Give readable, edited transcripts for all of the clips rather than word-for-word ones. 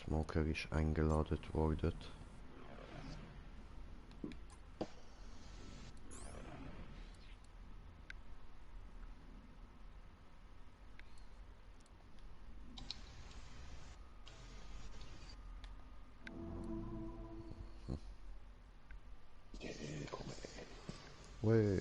Smoker ist eingeladen worden. Wey.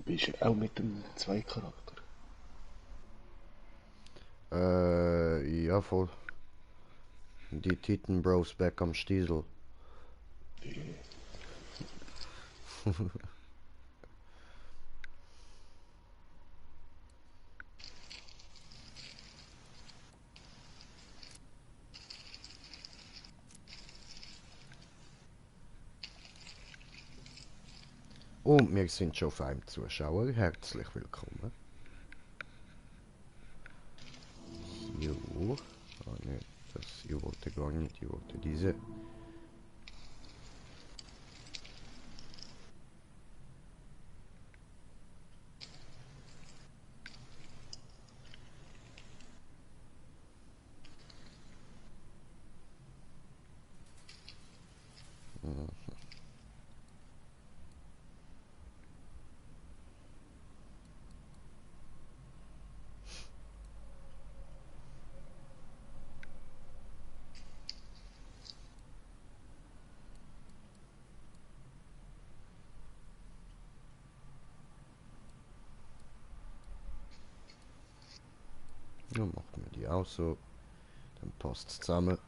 Bist du auch mit dem Zwei-Charakter? Ja voll. Die Titan Bros back am Stiesel. Und wir sind schon auf einem Zuschauer. Herzlich willkommen. Jo. Ah ne, das ich wollte gar nicht, ich wollte diese. Ja, machen wir die auch so. Dann passt es zusammen.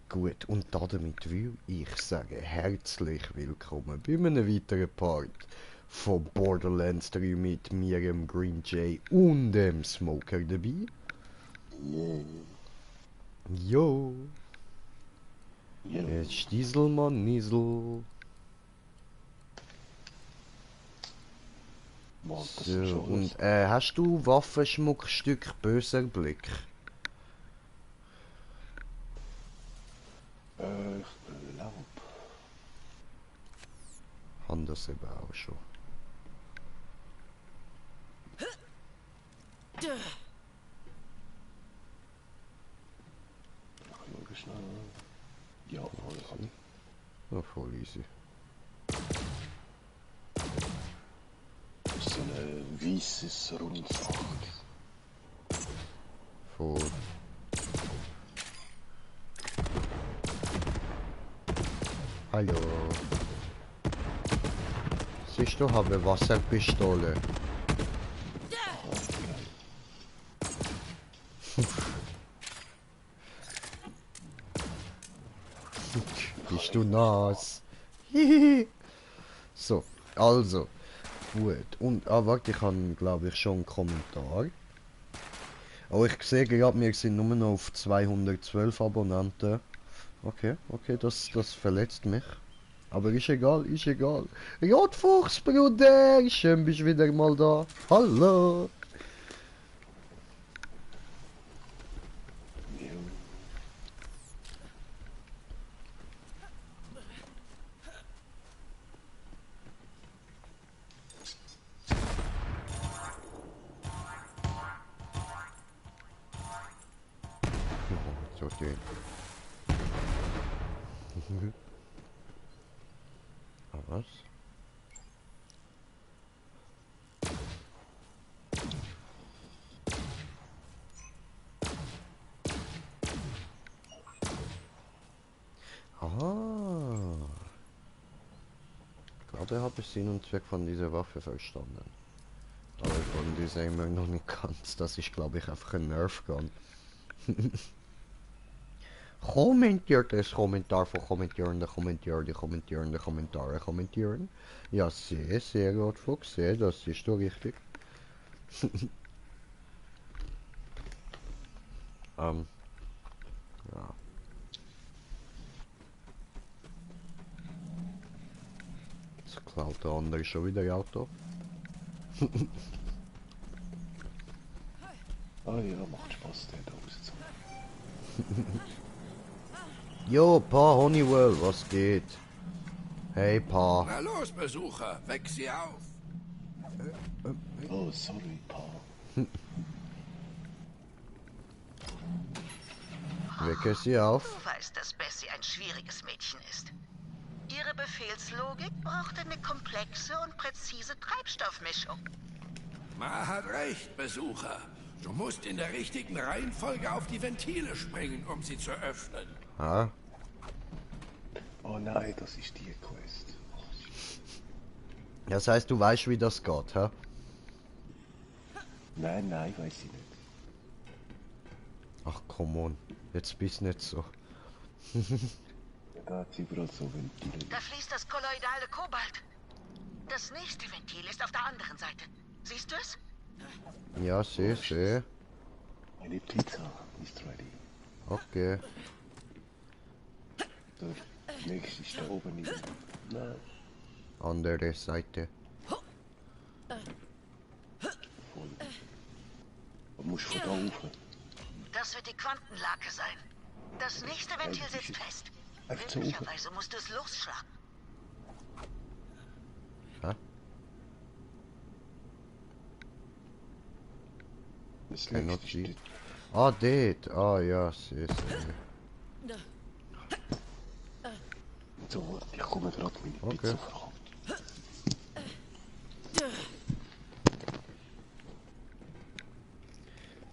Gut, und damit will ich sagen, herzlich willkommen bei einem weiteren Part von Borderlands 3 mit mir, dem Green Jay und dem Smoker dabei. Jo. Ja. Stieselmann, Niesel. Mann, das So, ist alles. und hast du Waffenschmuckstück böser Blick? Ich glaube. Haben das eben auch schon. Ich schaue schnell. Ja, voll habe ich. Ja, voll easy. Das ist so ein weißes rundes Acht. Voll. Hallo. Siehst du, habe Wasserpistole. Bist du nass? So, also. Gut. Und, warte, ich habe, glaube ich, schon einen Kommentar. Oh, ich sehe gerade, wir sind nur noch auf 212 Abonnenten. Okay, okay, das verletzt mich. Aber ist egal, ist egal. Rotfuchs, Bruder! Schön bist du wieder mal da. Hallo! Ja. So, okay. Was? Ah. Ich glaube, ich habe Sinn und Zweck von dieser Waffe verstanden. Aber von dieser immer noch nicht ganz. Das ist, glaube ich, einfach ein Nerf-Gun. Kommentiert das Kommentar von Kommentare kommentieren. Ja, sehr, Rotfuchs, sehr, das ist doch richtig. Ja. Jetzt klaut der andere schon wieder ein Auto. Ah ja, macht Spaß, den da rauszuholen. Jo, Pa Honeywell, was geht? Hey, Pa. Na los, Besucher, weck sie auf. Oh, sorry, Pa. Wecke sie auf. Du weißt, dass Bessie ein schwieriges Mädchen ist. Ihre Befehlslogik braucht eine komplexe und präzise Treibstoffmischung. Ma hat recht, Besucher. Du musst in der richtigen Reihenfolge auf die Ventile springen, um sie zu öffnen. Ah, Oh nein, das ist die Quest. Oh, das heißt, du weißt, wie das geht, hä? nein, weiß ich nicht. Ach, come on. Jetzt bist nicht so. Da hat sie überall so Ventile. Da fließt das kolloidale Kobalt. Das nächste Ventil ist auf der anderen Seite. Siehst du es? Ja, seh. Eine Pizza ist ready. Okay. Der nächste ist da oben. Nein, Andere Seite. voll. Du musst von da rauf. Das wird die Quantenlake sein. Das nächste Ventil sitzt fest. Einfach so Möglicherweise musst du es losschlagen. Hä? Das Cannot nächste see. ist Ah, dort. Ah, ja, seh. so, ich komme gerade meine Okay. Pizza fragen.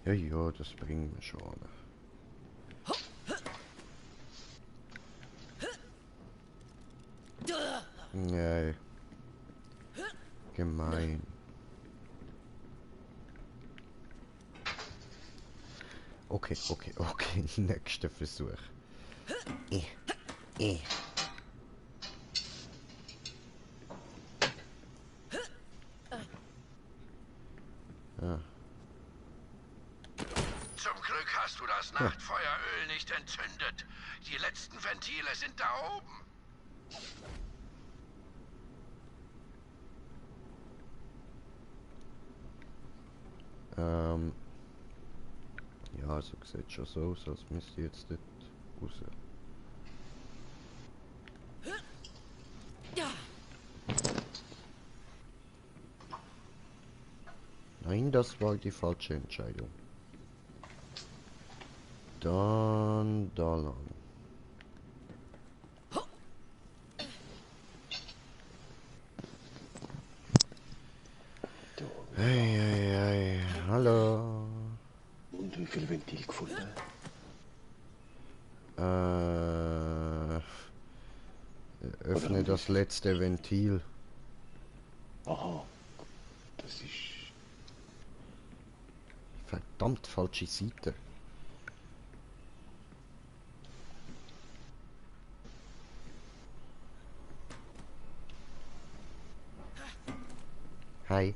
Ja, ja, das bringen wir schon. Nee. Gemein. Okay. Nächster Versuch. Ah. Zum Glück hast du das Nachtfeueröl nicht entzündet. Die letzten Ventile sind da oben. Ja, so sieht schon so aus, als müsste ich jetzt dort raus. Nein, das war die falsche Entscheidung. Dann da lang. Hey, hallo. Und wie viel Ventil gefunden? Öffne das letzte Ventil. Aha. Das ist... Verdammt falsche Seite. Hi.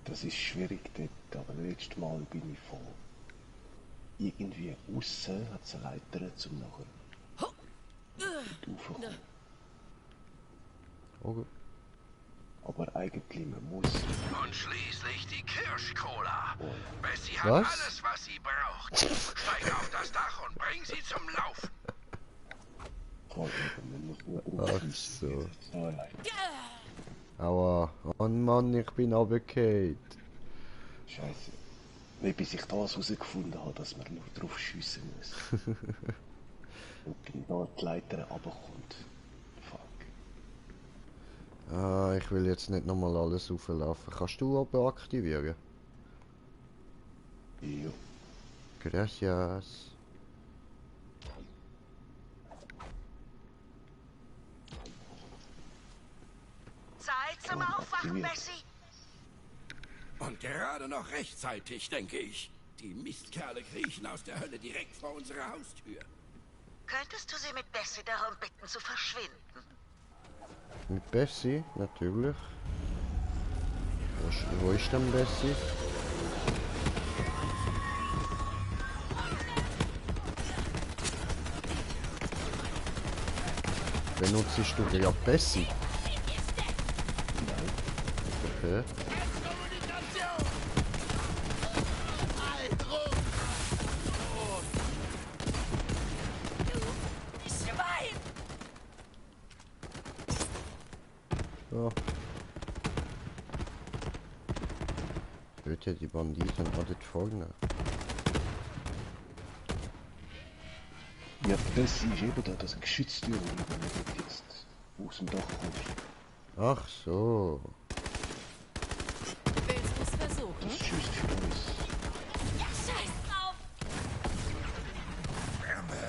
Das ist schwierig dort, aber letztes Mal bin ich von irgendwie außen hat es eine Leiter zum nachher raufkommen. Okay. Aber eigentlich man muss. Und schließlich die Kirschcola. Bessie hat Was? alles, was sie braucht. Steig auf das Dach und bring sie zum Laufen. Man muss nur Ach aufschießen. so. So allein. Aua. Oh Mann, ich bin runtergefallen. Scheiße. Nicht bis ich das herausgefunden habe, dass man nur drauf schiessen muss. Und dann da die Leiter runterkommt. Fuck. Ah, ich will jetzt nicht nochmal alles auflaufen. Kannst du oben aktivieren? Ja. Gracias. Zeit zum Aufwachen, Bessie. Und gerade noch rechtzeitig, denke ich. Die Mistkerle kriechen aus der Hölle direkt vor unserer Haustür. Könntest du sie mit Bessie darum bitten, zu verschwinden? Mit Bessie, natürlich. Wo ist denn Bessie? Benutzt du ja Bessie? Okay. wird ja die Banditen auch dort vorne. Ja, das ist eben da, das geschützte Umgebung, wenn du jetzt aus dem Dach kommst. Ach so. Willst du's versuchen? Das schüsst für uns. Ja, scheiß drauf! Wärme.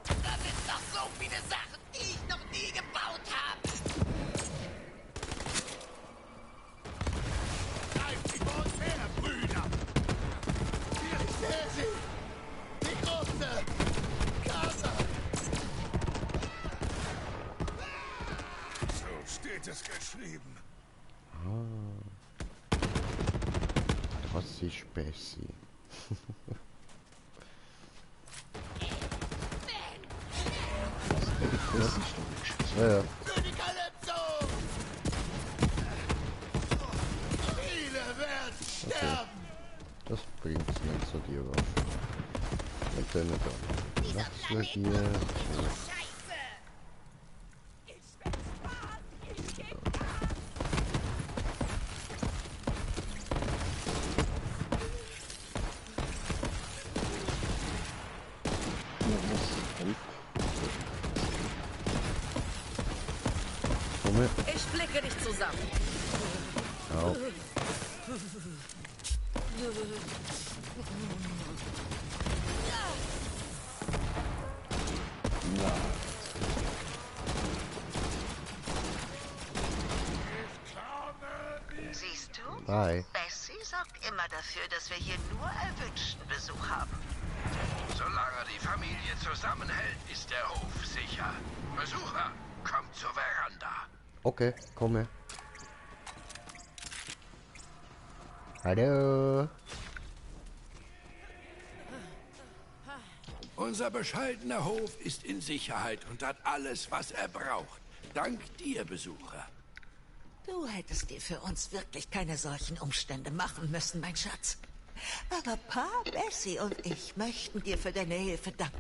Das sind doch so viele Sachen, die ich noch nie gebaut habe. Greift über uns her, Brüder. Ich sehe sie! Die große Casa! So steht es geschrieben. Das ist besser. Das ist doch nicht geschützt. Ja, ja. Für die Calypso! Viele werden sterben! Das bringt's nicht so die Waffe. Wir können dann wechseln hier. So. Scheiße! Ich will Spaß! Ich geb Ja, was? Hilf. Komm her. Ich blicke dich zusammen. Au. Ja, Siehst du? Bye. Bessie sorgt immer dafür, dass wir hier nur erwünschten Besuch haben. Solange die Familie zusammenhält, ist der Hof sicher. Besucher, kommt zur Veranda. Okay, komm her. Hallo. Unser bescheidener Hof ist in Sicherheit und hat alles, was er braucht. Dank dir, Besucher. Du hättest dir für uns wirklich keine solchen Umstände machen müssen, mein Schatz. Aber Pa, Bessie und ich möchten dir für deine Hilfe danken.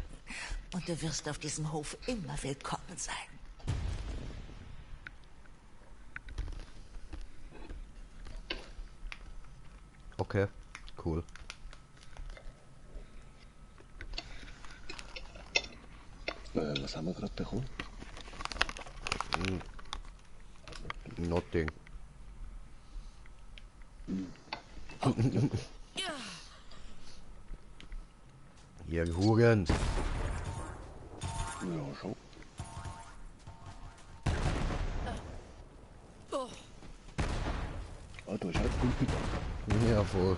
Und du wirst auf diesem Hof immer willkommen sein. Okay, cool. was haben wir gerade bekommen? Nothing. Ihr Huren. Ja, schon. Ah, du hast halt gut gedacht. Ja, voll.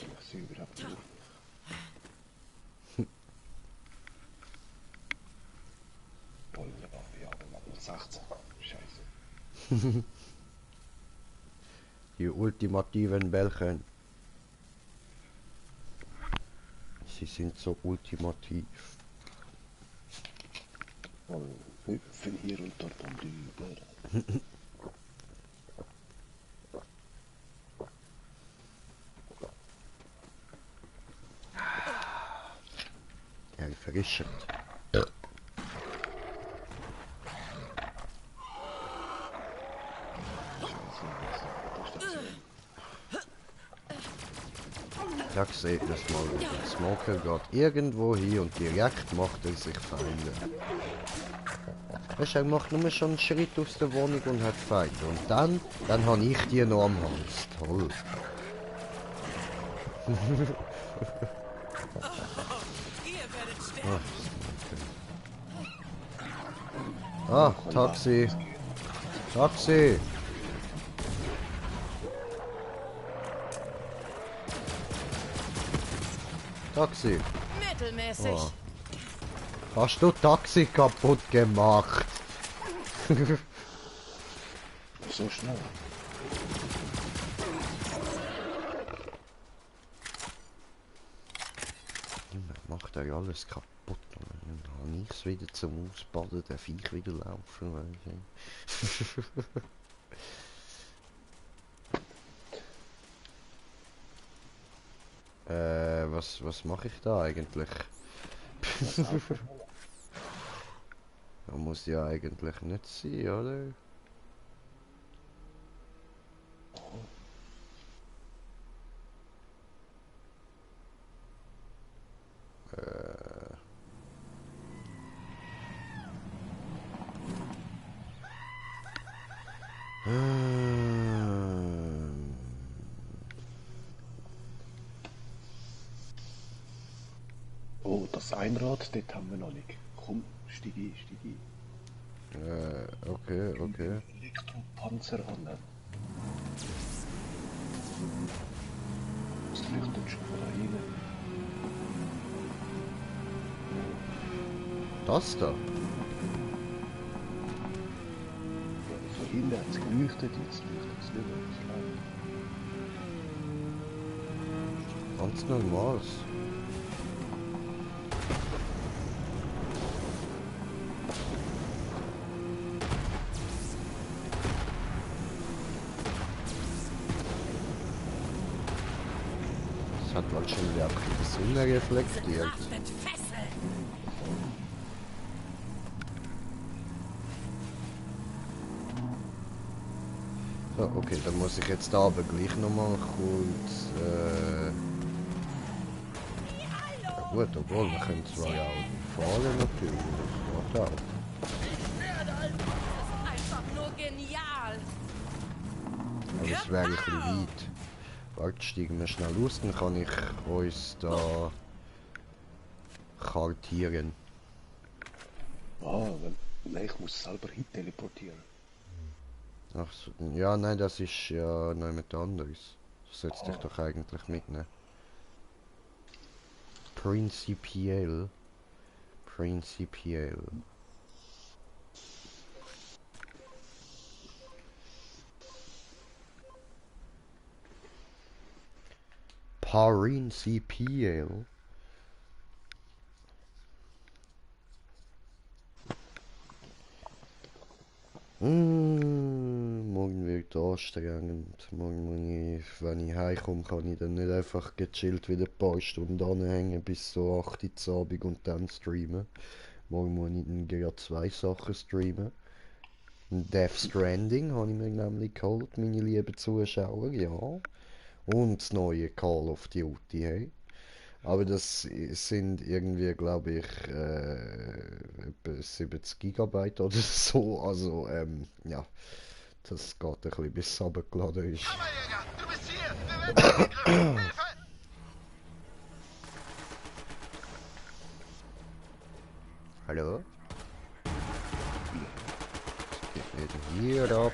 Was ist überhaupt los? Ja, dann machen wir 16. Scheiße. Die ultimativen Bällchen. Sie sind so ultimativ. Und hüpfen hier und dort und drüber. Erfrischend. Ich sehe das mal. Der Smoker geht irgendwo hin und direkt macht er sich Feinde. Weißt du, er macht nur schon einen Schritt aus der Wohnung und hat Feinde. Und dann habe ich die noch am Hals. Toll. Ihr werdet sterben. Ah, Taxi. Taxi. Taxi. Mittelmäßig. Oh. Hast du Taxi kaputt gemacht? So schnell. Macht er ja alles kaputt. Und dann habe ich es wieder zum Ausbaden, der Viech wieder laufen. Weißt du. was mache ich da eigentlich? Das muss ja eigentlich nicht sein, oder? Ähm, Oh, das Einrad, dort haben wir noch nicht. Komm, steig ein, steig ein. okay, okay. Elektropanzer an. Das leuchtet schon von da rein. Das da? Von hinten hat es geleuchtet, jetzt leuchtet es nicht mehr. Das Ganz normal. Das hat man schon wieder die Sonne reflektiert. Kraft mit Fesseln. So, okay, dann muss ich jetzt da aber gleich nochmal kurz, ja gut, obwohl, wir können zwar ja auch fahren natürlich, das geht auch. Das ist einfach nur genial. Aber es wäre ein bisschen weit. Warte, steigen wir schnell aus, dann kann ich uns da kartieren. Ah, nein, ich muss selber hin teleportieren. Ach so, ja, nein, das ist ja noch jemand anderes. Das sollte dich doch eigentlich mitnehmen. Prinzipiell. Prinzipiell. Prinzipiell. Morgen wird anstrengend. Morgen muss ich, wenn ich heimkomme, kann ich dann nicht einfach gechillt wieder ein paar Stunden anhängen bis so 8 Uhr zu Abend und dann streamen. Morgen muss ich dann gerade 2 Sachen streamen. Death Stranding habe ich mir nämlich geholt, meine lieben Zuschauer, ja. Und das neue Call of Duty, hey. Aber das sind irgendwie, glaube ich, etwa 70 Gigabyte oder so. Also, ja, das geht ein bisschen bis es runtergeladen ist. Hammerjäger, du bist hier! Wir werden angegriffen! Hilfe! Hallo? Geht nicht hier ab.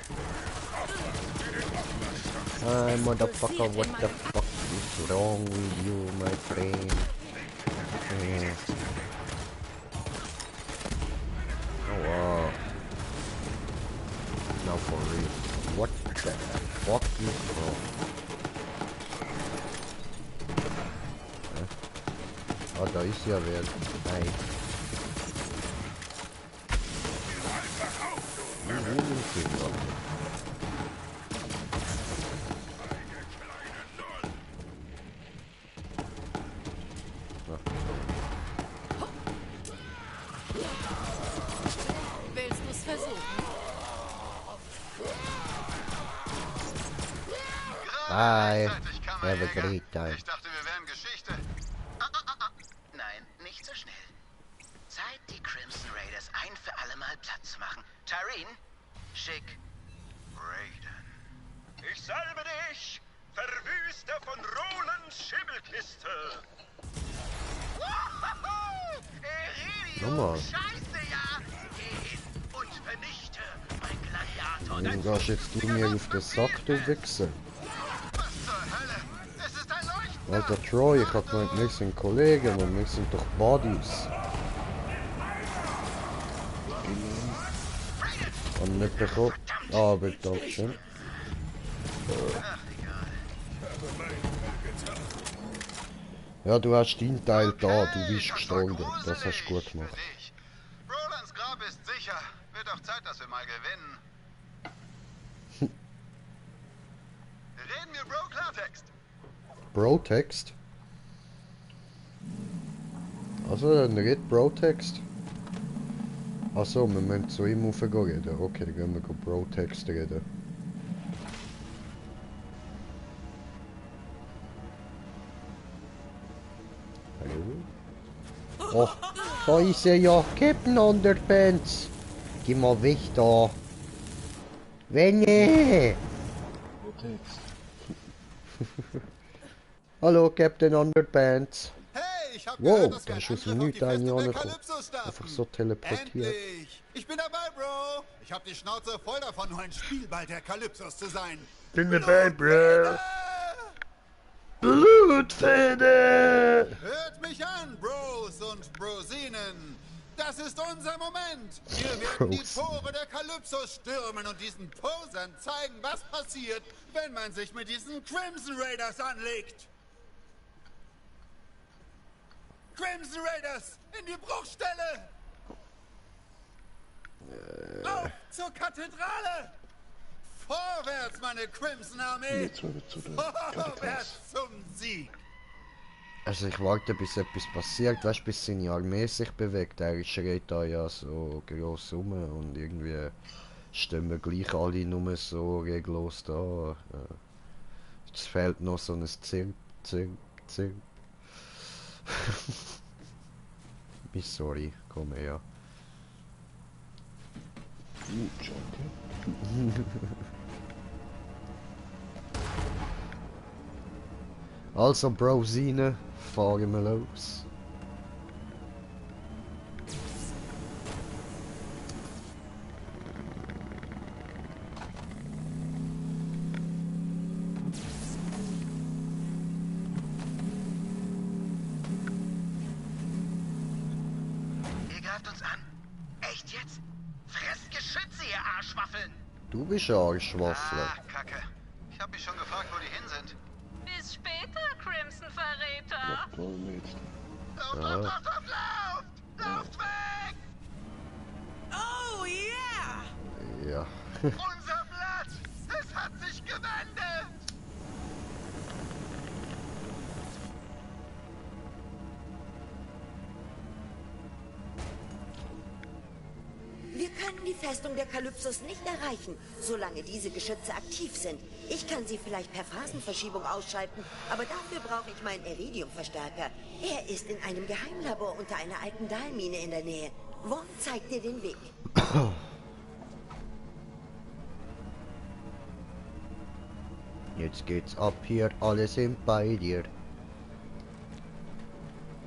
Hi, motherfucker, what the fuck is wrong with you, my friend? Oh, wow. Now for real. What the fuck is wrong? Ah, da ist ja wer. Nein. Willst du's versuchen? Bye. Rechtzeitig, Have a Kammerjäger. great time. Ich dachte, wir wären Geschichte. Nein, nicht so schnell. Zeit, die Crimson Raiders ein für alle Mal Platz zu machen. Tareen, schick. Raiden. Ich salbe dich, Verwüster von Rolands Schimmelkiste. Nochmal. Scheiße, ja! Geh hin und vernichte, mein Gladiator. Warum gehst jetzt du mir auf den Sack, du Wichser? Was zur Hölle? Es ist ein Leuchten. Alter Troy, ich hab gemeint, wir sind Kollegen und wir sind doch Buddies. Und nicht bekommen. Ah, aber Dankeschön. Ja, du hast deinen Teil da, du bist gestorben. Das hast du gut gemacht. Rolands Grab ist sicher. Wird auch Zeit, dass wir mal gewinnen. Reden wir Bro Klartext. Bro-Text? Also, dann redet Bro-Text. Achso, wir müssen zu ihm raufgehen reden. Okay, dann gehen wir Bro-Text reden. Hallo? Oh, da ist er ja. Captain Underpants. Geh mal weg da. Wenne! Text. Hallo, Captain Underpants. Hey, ich hab Wow, gehört, dass da wir ist einen aus Angriff dem auf die Nichts ein Festung Jahr der gekommen. Kalypso starten. Einfach so teleportiert. Endlich! Ich bin dabei, Bro! Ich hab die Schnauze voll davon, nur ein Spielball der Kalypsos zu sein. Bin dabei, Bro. Blutfede! Blutfede! Hört mich an, Bros und Brosinen! Das ist unser Moment! Wir werden die Bros. Tore der Kalypsos stürmen und diesen Posern zeigen, was passiert, wenn man sich mit diesen Crimson Raiders anlegt! Crimson Raiders, in die Bruchstelle! Auf zur Kathedrale! Vorwärts, meine Crimson Armee! Jetzt wollen wir zu der Kathedrale. Vorwärts zum Sieg! Also ich warte, bis etwas passiert, weißt du, bis seine Armee sich bewegt. Er schreit da ja so gross rum und irgendwie stehen wir gleich alle nur so reglos da. Jetzt fehlt noch so ein Zirk. Sorry, komm her. Junkie. Also Brosine, fahren wir los. Ihr greift uns an. Echt jetzt? Fresst Geschütze, ihr Arschwaffeln! Du bist ein Arschwaffel. Ah, Kacke. Ich hab mich schon gefragt, wo die hin sind. Bis später, Crimson-Verräter. Was wollen wir jetzt? Lauft! Lauft weg! Oh, yeah! Ja. Unser Blatt! Es hat sich gewendet! Wir können die Festung der Kalypsos nicht erreichen, solange diese Geschütze aktiv sind. Ich kann sie vielleicht per Phasenverschiebung ausschalten, aber dafür brauche ich meinen Iridium-Verstärker. Er ist in einem Geheimlabor unter einer alten Dahlmine in der Nähe. Wong zeigt dir den Weg. Jetzt geht's ab hier, alle sind bei dir.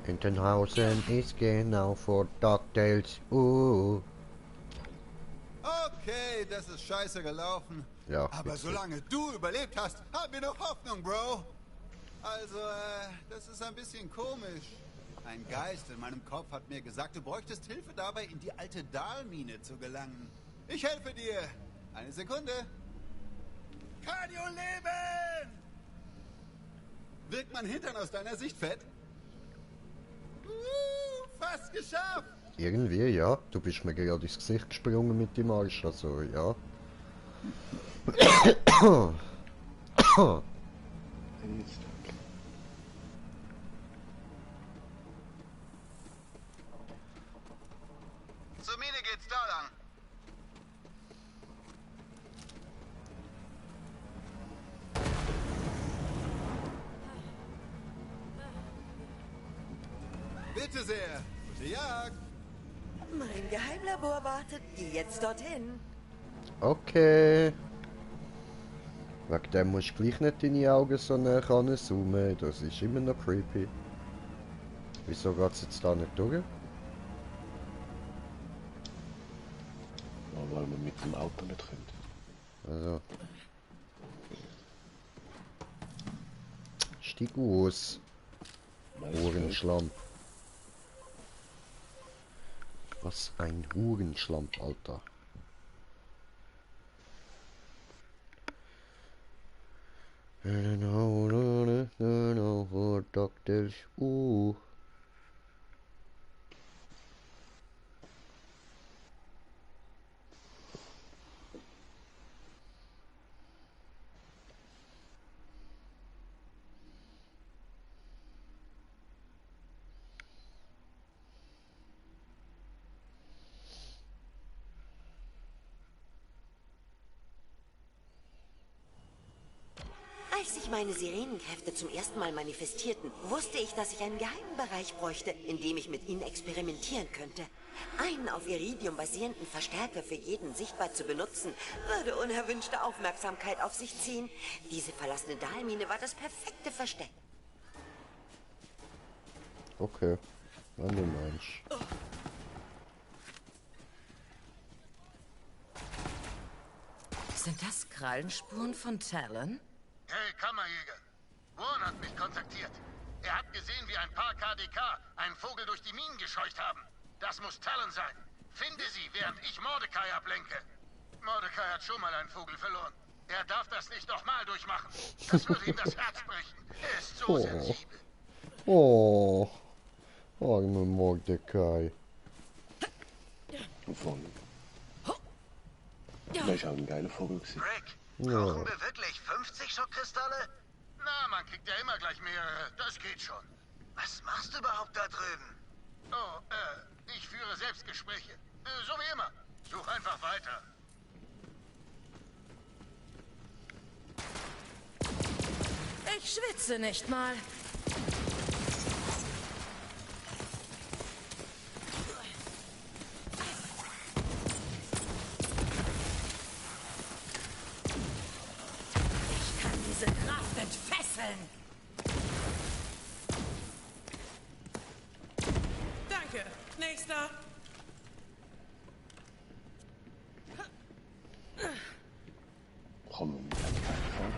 Entenhausen ist genau vor DuckTales. Okay, das ist scheiße gelaufen. Ja, Aber witzig. solange du überlebt hast, haben wir noch Hoffnung, Bro. Also, das ist ein bisschen komisch. Ein Geist in meinem Kopf hat mir gesagt, du bräuchtest Hilfe dabei, in die alte Dahlmine zu gelangen. Ich helfe dir. Eine Sekunde. Cardio leben! Wirkt mein Hintern aus deiner Sicht fett? Fast geschafft! Irgendwie, ja. Du bist mir gerade ins Gesicht gesprungen mit dem Arsch, also ja. Jetzt. Zur Mine geht's da lang. Bitte sehr. Gute Jagd. Mein Geheimlabor wartet. Geh jetzt dorthin. Okay. Wegen dem musst du gleich nicht deine Augen so nah ranzoomen. Das ist immer noch creepy. Wieso geht's jetzt da nicht durch? Ja, weil wir mit dem Auto nicht können. Also. Stieg aus. Hurenschlamp. Was ein Hurenschlamp, Alter. DuckTales. meine Sirenenkräfte zum ersten Mal manifestierten, wusste ich, dass ich einen geheimen Bereich bräuchte, in dem ich mit ihnen experimentieren könnte. Einen auf Iridium basierenden Verstärker für jeden sichtbar zu benutzen, würde unerwünschte Aufmerksamkeit auf sich ziehen. Diese verlassene Dahlmine war das perfekte Versteck. Okay. Wenn du meinst. Sind das Krallenspuren von Talon? Hey, Kammerjäger. Warren hat mich kontaktiert. Er hat gesehen, wie ein paar KDK einen Vogel durch die Minen gescheucht haben. Das muss Talon sein. Finde sie, während ich Mordecai ablenke. Mordecai hat schon mal einen Vogel verloren. Er darf das nicht nochmal durchmachen. Das würde ihm das Herz brechen. Er ist so sensibel. Oh. Arme Mordecai. Voll. Das ist auch ein geiler Vogel gewesen. Rick, Ja. brauchen wir wirklich 50 Schockkristalle? Na, man kriegt ja immer gleich mehrere. Das geht schon. Was machst du überhaupt da drüben? Oh, ich führe Selbstgespräche. So wie immer. Such einfach weiter. Ich schwitze nicht mal. Ich kann diese Kraft entfesseln. Danke. Nächster. Kann man mit dem keinen fahren?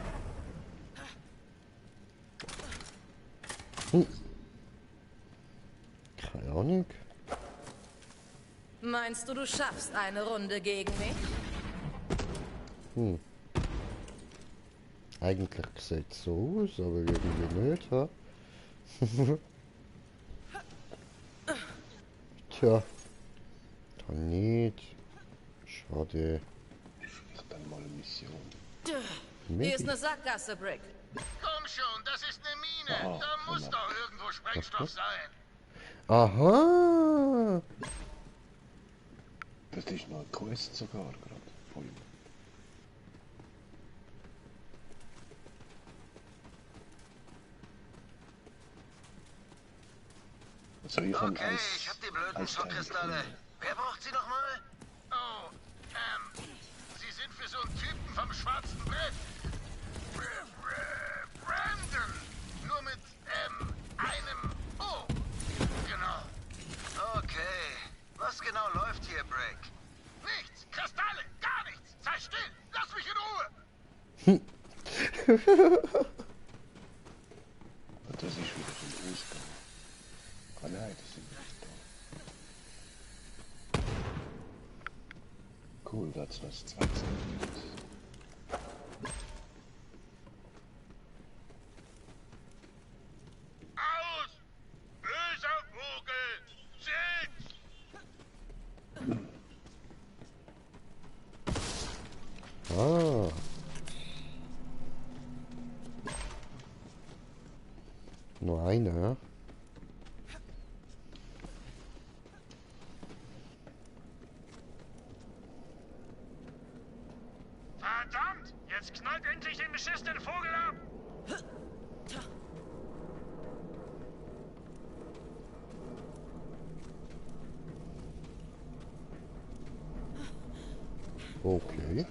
Keine Ahnung. Meinst du, du schaffst eine Runde gegen mich? Eigentlich sieht es so aus, aber irgendwie nicht, ha? Tja. Dann nicht. Schade. Vielleicht dann mal eine Mission. Hier ist eine Sackgasse, Brick. Komm schon, das ist eine Mine. Aha, Da muss genau. doch irgendwo Sprengstoff sein. Aha! Das ist noch eine Quest sogar gerade. Voll. Also ich habe Okay, ich hab die blöden Schockkristalle. Wer braucht sie nochmal? Oh, sie sind für so einen Typen vom schwarzen Brett. Brandon. Nur mit, einem O. Genau. Okay. Was genau läuft hier, Brick? Nichts. Kristalle. Gar nichts. Sei still. Lass mich in Ruhe. Das ist wieder so ein Ausgang. Ah nein, das sind nicht da. Cool, da hat's was zweites gibt. Aus! Böser Vogel! Sitz! Ah. Nur eine, ja? Verdammt! Jetzt knallt endlich den beschissenen Vogel ab! Okay.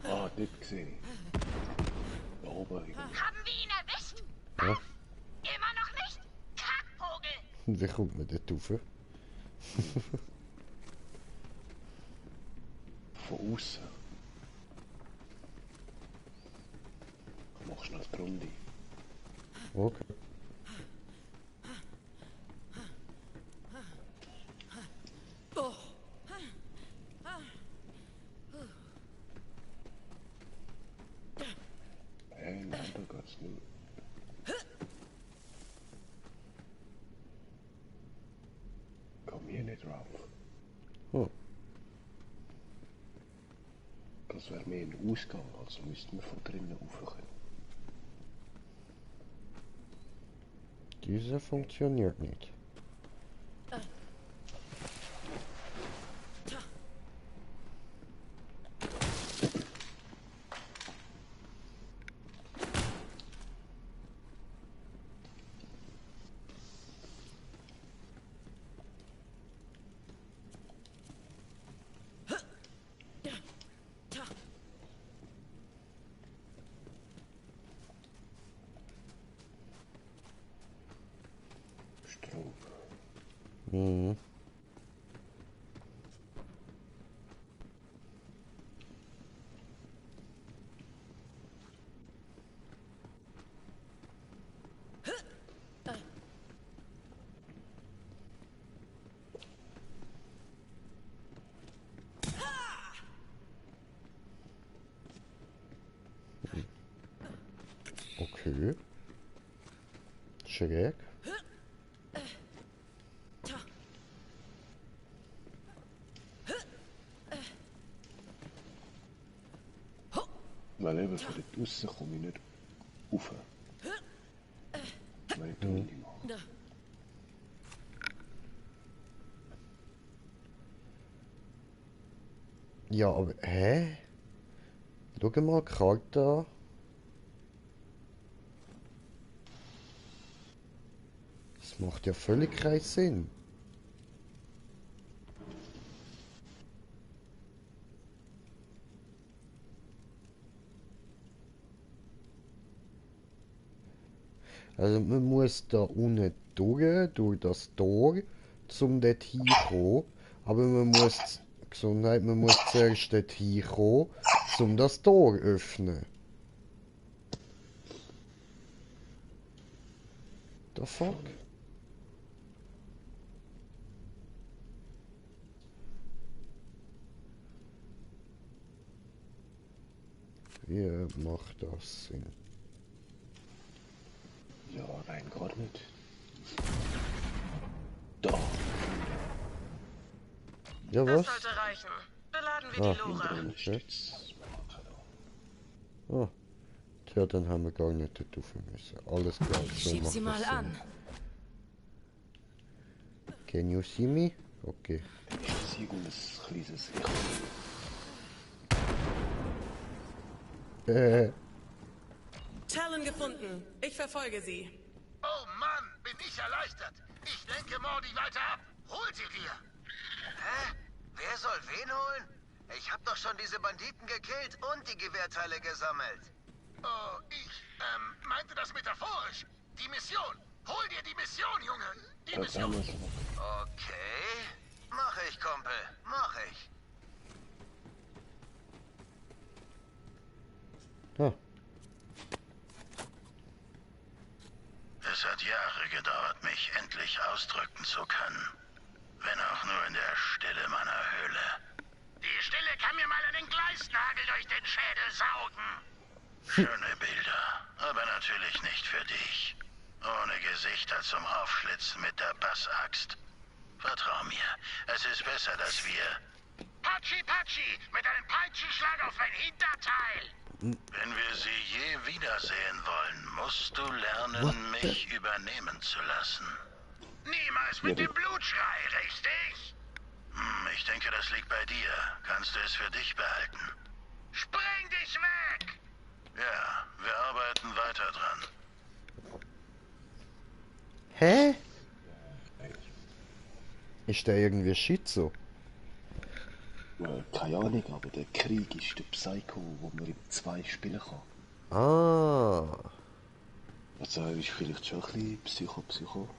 Ah, nicht gesehen. Da oben irgendwie. Haben wir ihn erwischt? Ja. Immer noch nicht? Kackvogel! Wie kommt man dort rauf? Von außen. Machst du noch eine Runde? Okay. Hey, nein, da geht's nicht. Komm hier nicht rauf. Oh. Das wäre mehr ein Ausgang, also müssten wir von drinnen rauf können. Diese funktioniert nicht. Mhm. Okay. Schräg. Weil eben von dort aussen komme ich nicht rauf. Weil ich da nicht mache. Ja, aber... Hä? Schau mal, Karte an. Das macht ja völlig keinen Sinn. Also man muss da unten durch das Tor, zum dort hinkommen. Aber man muss, Gesundheit, man muss zuerst dort hinkommen, um das Tor öffnen. The fuck? Wie macht das Sinn? Ja, rein gar nicht. Da. Ja, Das was? sollte reichen. Beladen wir Ah. die Lore. Okay. Ah. Tja, dann haben wir gar nicht dort rauf müssen. Alles klar, so Schieb macht sie mal das an. Sinn. Can you see me? Okay. Ist irgendein kleines Echo. Talon gefunden. Ich verfolge sie. Oh Mann, bin ich erleichtert. Ich lenke Mordi weiter ab. Hol sie dir. Hä? Wer soll wen holen? Ich hab doch schon diese Banditen gekillt und die Gewehrteile gesammelt. Oh, ich, meinte das metaphorisch. Die Mission. Hol dir die Mission, Junge. Die Mission. Okay. Mach ich, Kumpel. Mach ich. Ah. Es hat Jahre gedauert, mich endlich ausdrücken zu können. Wenn auch nur in der Stille meiner Höhle. Die Stille kann mir mal einen Gleisnagel durch den Schädel saugen. Schöne Bilder, aber natürlich nicht für dich. Ohne Gesichter zum Aufschlitzen mit der Bassaxt. Vertrau mir, es ist besser, dass wir... Patschi, Patschi, mit einem Peitschenschlag auf mein Hinterteil. Wenn wir sie je wiedersehen wollen, musst du lernen, mich übernehmen zu lassen. Niemals mit dem Blutschrei, richtig? Ich denke, das liegt bei dir. Kannst du es für dich behalten? Spreng dich weg! Ja, wir arbeiten weiter dran. Hä? Ist der irgendwie Schizo? Keine Ahnung, aber der Krieg ist der Psycho, wo man im 2 spielen kann. Ah. Also er ist vielleicht schon ein bisschen Psycho.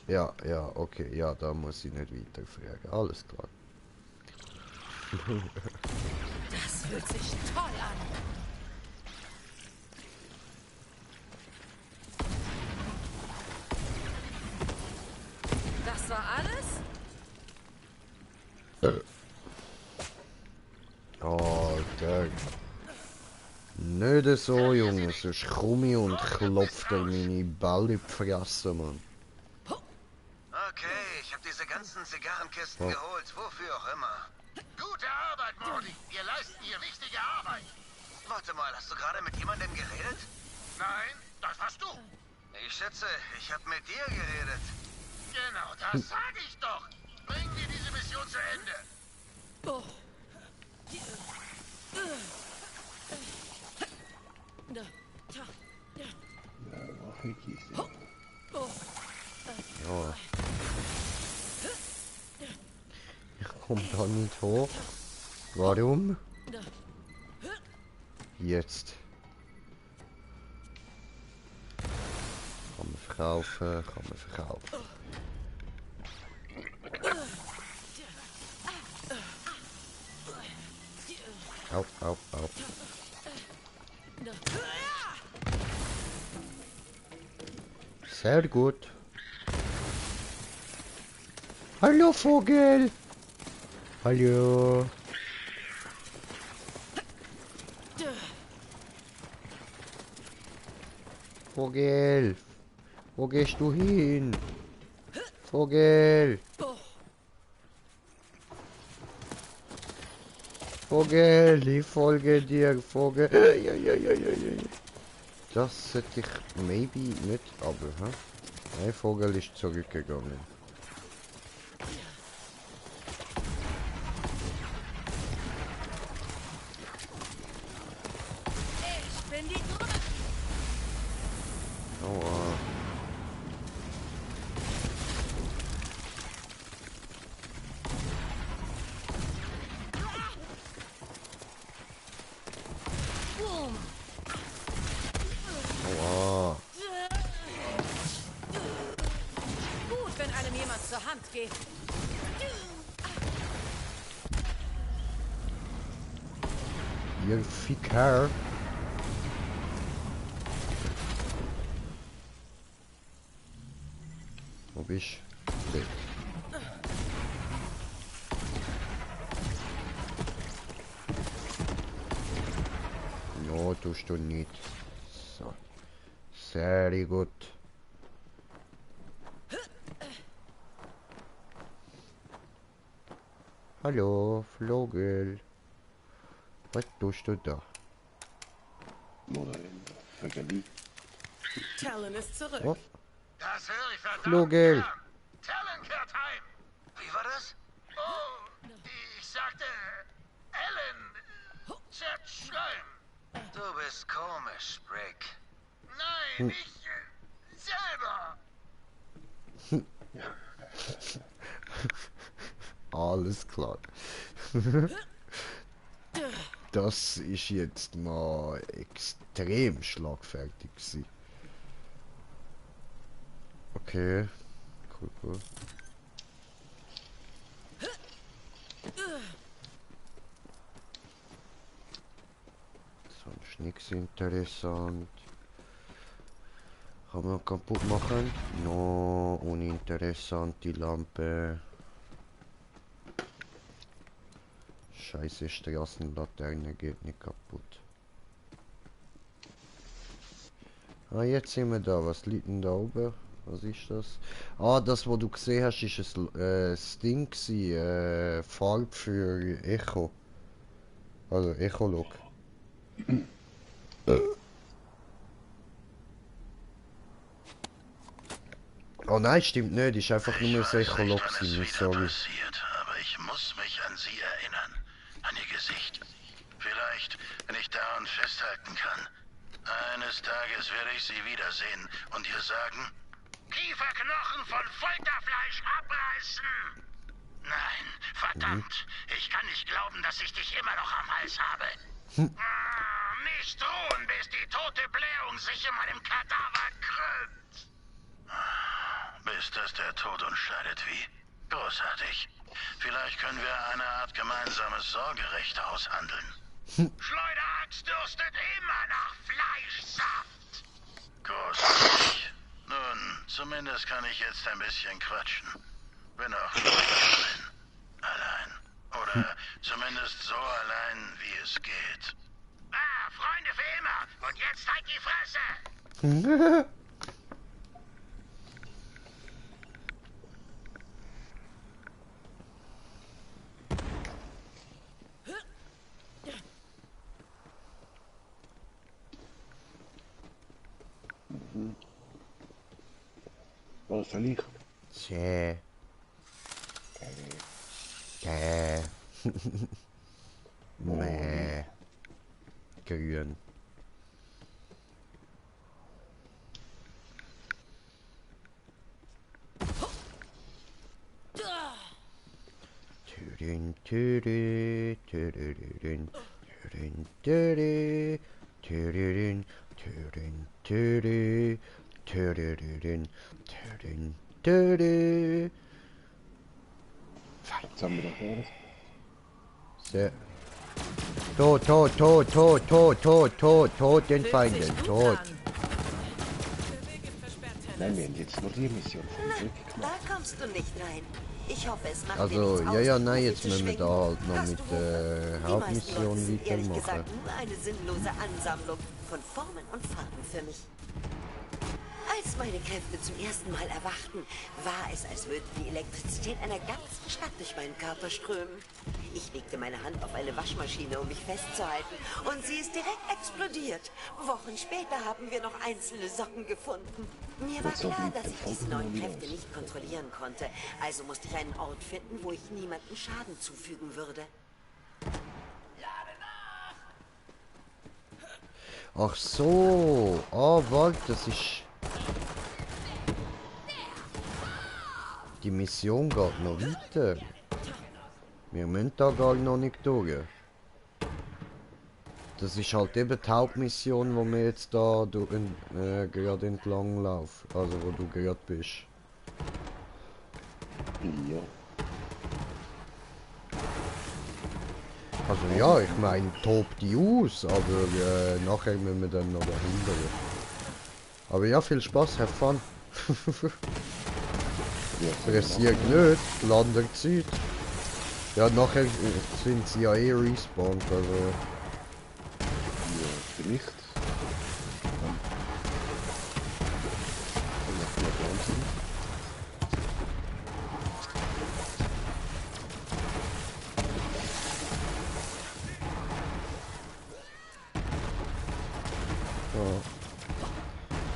Ja, ja, okay. Ja, da muss ich nicht weiter fragen. Alles klar. Das fühlt sich toll an. Das war alles? Alter. Nicht so, Junge. Sonst komme ich und klopft dir meine Bälle in die Fresse, Mann. Okay, ich habe diese ganzen Zigarrenkisten geholt, wofür auch immer. Gute Arbeit, Mordi. Wir leisten hier wichtige Arbeit. Warte mal, hast du gerade mit jemandem geredet? Nein, das warst du. Ich schätze, ich habe mit dir geredet. Genau, das sage ich doch. Bringen wir diese Mission zu Ende. Oh. Ja. Ich komme da nicht hoch. Warum? Jetzt. Kann man verkaufen, kann man verkaufen. Au, au, au. Sehr gut. Hallo Vogel. Hallo. Vogel. Wo gehst du hin? Vogel. Vogel, ich folge dir, Vogel. Das hätte ich maybe nicht, aber ein Vogel ist zurückgegangen. Ich bin die Gruppe. Aua. Aua. Gut, wenn einem jemand zur Hand geht. Ihr Ficker. Wo bist du? No, tust du nicht. So. Sehr gut. Hallo, Vogel. Was tust du da? Vögeli. Talon ist zurück. Oh, Das höre ich verdammt Vogel. gern. Talon kehrt heim. Wie war das? Oh, ich sagte Ellen. Zerschleim. Du bist komisch, Brick. Nein, ich selber. Alles klar. Das ist jetzt mal extrem schlagfertig gewesen. Okay. Cool. Sonst nichts interessant. Kann man kaputt machen? No, uninteressant die Lampe. Scheiße, Straßenlaterne geht nicht kaputt. Ah, jetzt sind wir da. Was liegt denn da oben? Was ist das? Ah, das, was du gesehen hast, ist ein das Ding gewesen, Farbe für Echo. Also Echolog. Oh nein, stimmt nicht. Ist einfach nur ein Echolog gewesen. Sorry. Passiert, aber ich muss mich an Sie erinnern. An Ihr Gesicht. Vielleicht, wenn ich daran festhalten kann. Eines Tages werde ich Sie wiedersehen und ihr sagen: Kieferknochen von Folterfleisch abreißen! Nein, verdammt. Ich kann nicht glauben, dass ich dich immer noch am Hals habe. Nicht ruhen, bis die tote Blähung sich in meinem Kadaver krümmt. Bis dass der Tod uns scheidet wie? Großartig. Vielleicht können wir eine Art gemeinsames Sorgerecht aushandeln. Schleuderachs dürstet immer nach Fleischsaft. Großartig. Nun, zumindest kann ich jetzt ein bisschen quatschen. Wenn auch nur allein. Allein. Oder zumindest so allein, wie es geht. Ah, Freunde für immer. Und jetzt halt die Fresse. Was soll ich? Tja. Mäh. Grün. Türün türü türürün türün türü türürün türün türü türürün türün türü. Jetzt haben wir doch alles. So. Tot, tot, tot, tot, tot, tot, tot, tot, den Feinden, tot. Nein, wir haben jetzt nur die Mission von Glück gemacht. Da kommst du nicht rein. Ich hoffe, es macht dir Also, nichts ja, aus, ja, die nein, Kufe jetzt zu müssen wir schwingen. da halt noch Hast mit du der Die meisten Leute Hauptmission sind ehrlich weitermachen. gesagt nur eine sinnlose Ansammlung von Formen und Farben für mich. Als meine Kräfte zum ersten Mal erwachten, war es, als würde die Elektrizität einer ganzen Stadt durch meinen Körper strömen. Ich legte meine Hand auf eine Waschmaschine, um mich festzuhalten, und sie ist direkt explodiert. Wochen später haben wir noch einzelne Socken gefunden. Mir war klar, dass ich diese neuen Kräfte nicht kontrollieren konnte, also musste ich einen Ort finden, wo ich niemandem Schaden zufügen würde. Ach so. Ah, warte, das ist... Die Mission geht noch weiter. Wir müssen da gar noch nicht durch. Das ist halt eben die Hauptmission, wo wir jetzt da gerade entlang laufen. Also wo du gerade bist. Ja. Also ja, ich meine, tob die aus, aber nachher müssen wir dann noch dahinter. Aber ja, viel Spaß, have fun. Interessiert nicht, Landerzeit. Ja, nachher sind sie ja eh respawned, also... Ja, vielleicht.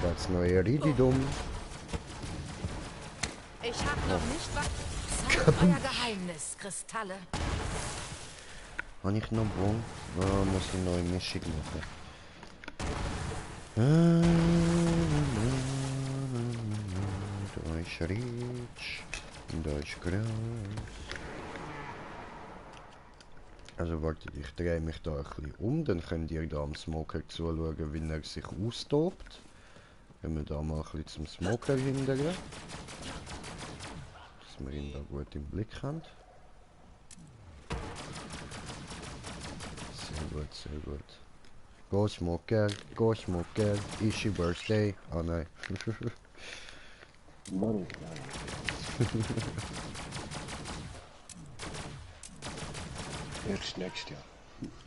Das neue Rididum. Ich hab noch nicht was. Zeigt euer Geheimnis, Kristalle. Habe ich noch Bon? Muss ich eine neue Mischung machen. Da ist Ritsch. Da ist Gras. Also wartet, ich drehe mich da ein bisschen um, dann könnt ihr da am Smoker zuschauen, wie er sich austobt. Wenn wir da mal ein bisschen zum Smoker hindern. Dass wir ihn da gut im Blick haben. Sehr gut, sehr gut. Go Smoker, Ishi Birthday. Ah nein. Nein, erst nächstes Jahr.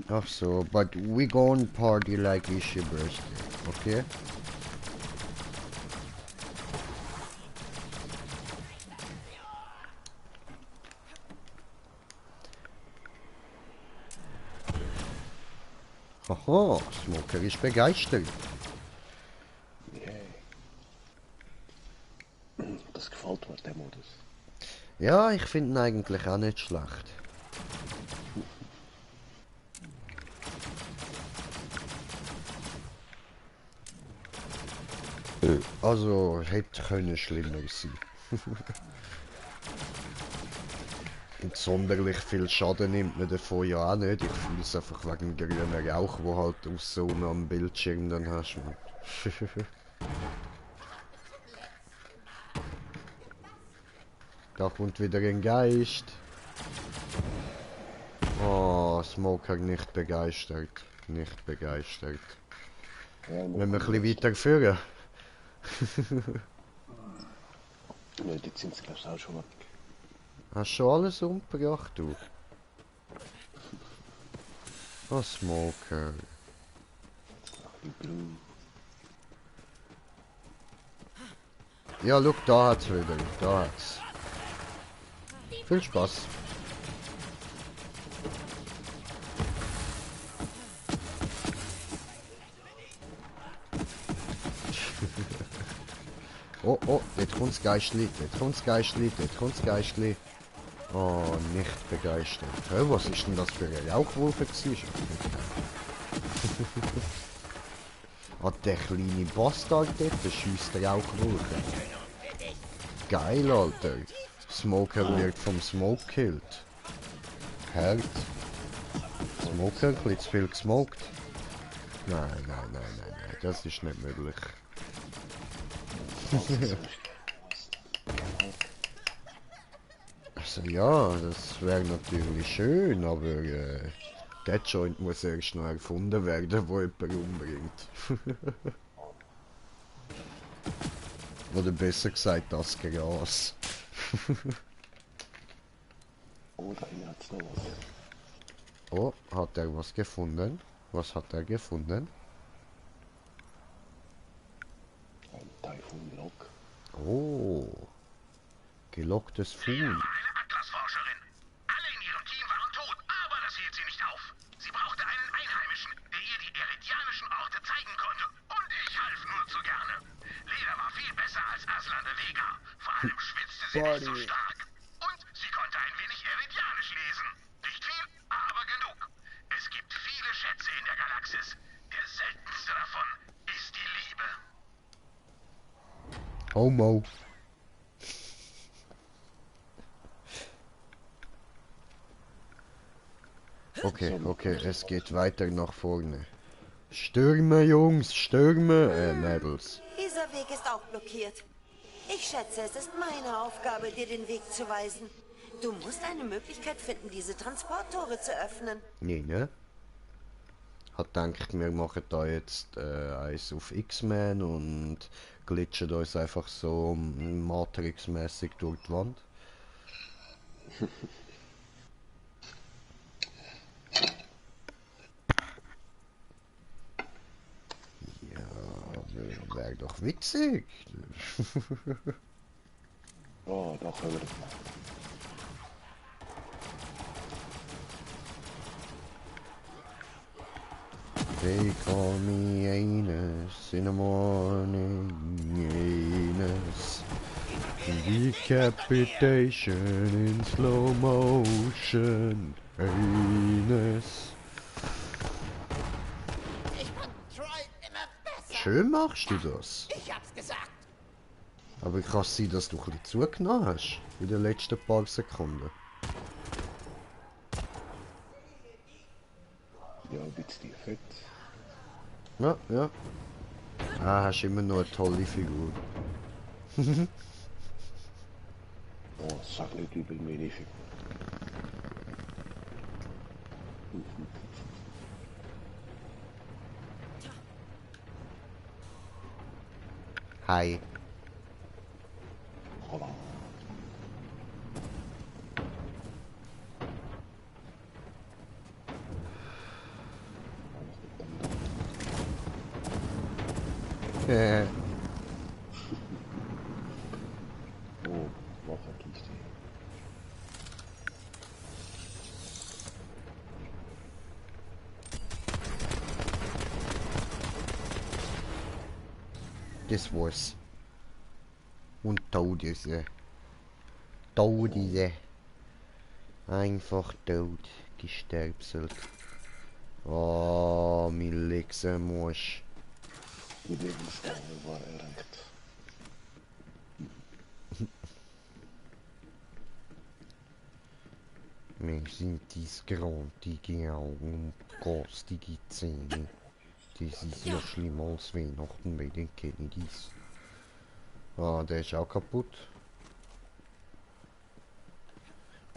Ach so, but we gon' party like Ishi Birthday, okay? Aha, Smoker ist begeistert. Yeah. Das gefällt mir, der Modus. Ja, ich finde ihn eigentlich auch nicht schlecht. Also, hätte können schlimmer sein. Und sonderlich viel Schaden nimmt man davon ja auch nicht. Ich fühle es einfach wegen dem grünen Rauch, wo halt auszoomen am Bildschirm dann hast. Man. Da kommt wieder ein Geist. Oh, Smoker nicht begeistert. Nicht begeistert. Ja, Wenn wir ein bisschen weiter führen. Ja, jetzt sind sie glaube ich auch schon weg. Hast du schon alles umgebracht, du? Oh, Smoker. Ja, look, da hat's wieder. Da hat's. Viel Spaß. Oh, oh, jetzt kommt's Geistli, jetzt kommt's Geistli, jetzt kommt's Geistli. Oh, nicht begeistert. Hä, was ist denn das für ein Rauchwolf jetzt? Ah, der kleine Bastard dort, der schiesst Rauchwolke. Geil, Alter. Smoker wird vom Smoke gekillt. Herd. Smoker, ein bisschen zu viel gesmoked. Nein, nein, nein, nein, nein, das ist nicht möglich. Also ja, das wäre natürlich schön, aber Der Joint muss erst noch erfunden werden, wo jemand umbringt. Oder besser gesagt, das Gras. Oh, da hinten hat's noch was. Oh, hat er was gefunden? Was hat er gefunden? Ein Taifun-Log. Oh, gelocktes Huhn. Eine Atlas-Forscherin. Alle in ihrem Team waren tot, aber das hielt sie nicht auf. Sie brauchte einen Einheimischen, der ihr die eridianischen Orte zeigen konnte. Und ich half nur zu gerne. Leda war viel besser als Aslan de Vega. Vor allem schwitzte sie nicht so stark. Und sie konnte ein wenig eridianisch lesen. Nicht viel, aber genug. Es gibt viele Schätze in der Galaxis. Der seltenste davon ist die Liebe. Homo. Okay, okay, es geht weiter nach vorne. Stürme, Jungs, Stürme, Mädels. Dieser Weg ist auch blockiert. Ich schätze, es ist meine Aufgabe, dir den Weg zu weisen. Du musst eine Möglichkeit finden, diese Transporttore zu öffnen. Nee, ne? Hat gedacht, wir machen da jetzt eins auf X-Men und glitschen uns einfach so Matrix-mäßig durch die Wand. Ja, wäre doch witzig. Oh, da können wir das machen. They call me Anus in the morning, Anus. Decapitation in slow motion, Anus. Ich fand Troy immer besser. Schön machst du das. Ich hab's gesagt. Aber kann es sein, dass du ein bisschen zugenommen hast in den letzten paar Sekunden? Ja, ein bisschen fett. Ja, ja. Ah, hast immer noch eine tolle Figur. Oh, sag nicht über meine Figur. Hi. Hola. Oh, Wasserkiste. Das war's. Und tot ist sie. Tot ist sie. Einfach tot. Gesterbselt. Oh, mein Lexemosch. Die Lebensdauer war erreicht. Wir sind dies grantige Augen und garstige Zähne. Das ist ja schlimmer als Weihnachten bei den Kennedys. Ah, der ist auch kaputt.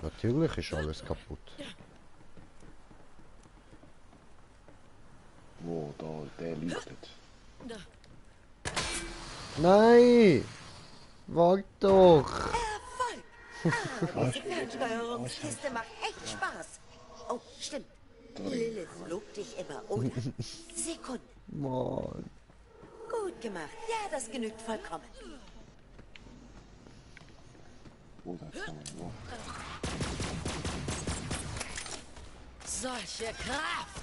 Natürlich ist alles kaputt. Wo, da, der leuchtet. Nein! Wart doch! Ah, diese Fernsteuerungskiste macht echt Spaß. Oh, stimmt. Lilith lobt dich immer, oder? Sekunde. Mann. Gut gemacht. Ja, das genügt vollkommen. Oh, da kann man noch. Solche Kraft!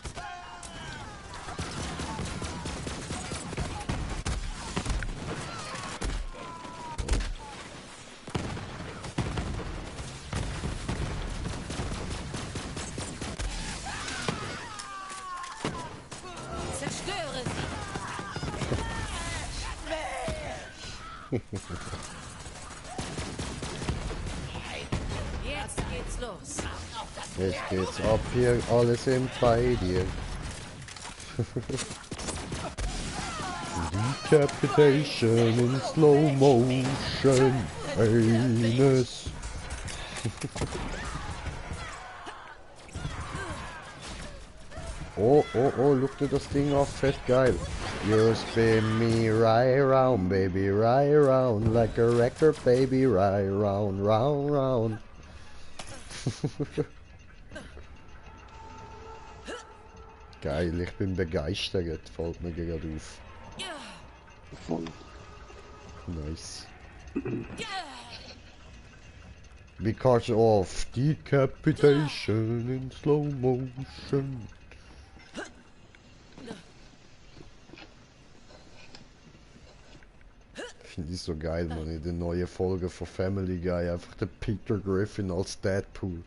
Zerstöre sie! Jetzt geht's los. Jetzt geht's ab hier, alle sind bei dir. Decapitation in slow motion, Oh, look dir das Ding auf, fett geil. You spin me right round, baby, right round, like a record, baby, right round, round, round. Geil, ich bin begeistert, fällt mir gerade auf. Voll. Nice. Because of decapitation in slow motion. Finde ich so geil, man, in der neuen Folge von Family Guy einfach der Peter Griffin als Deadpool.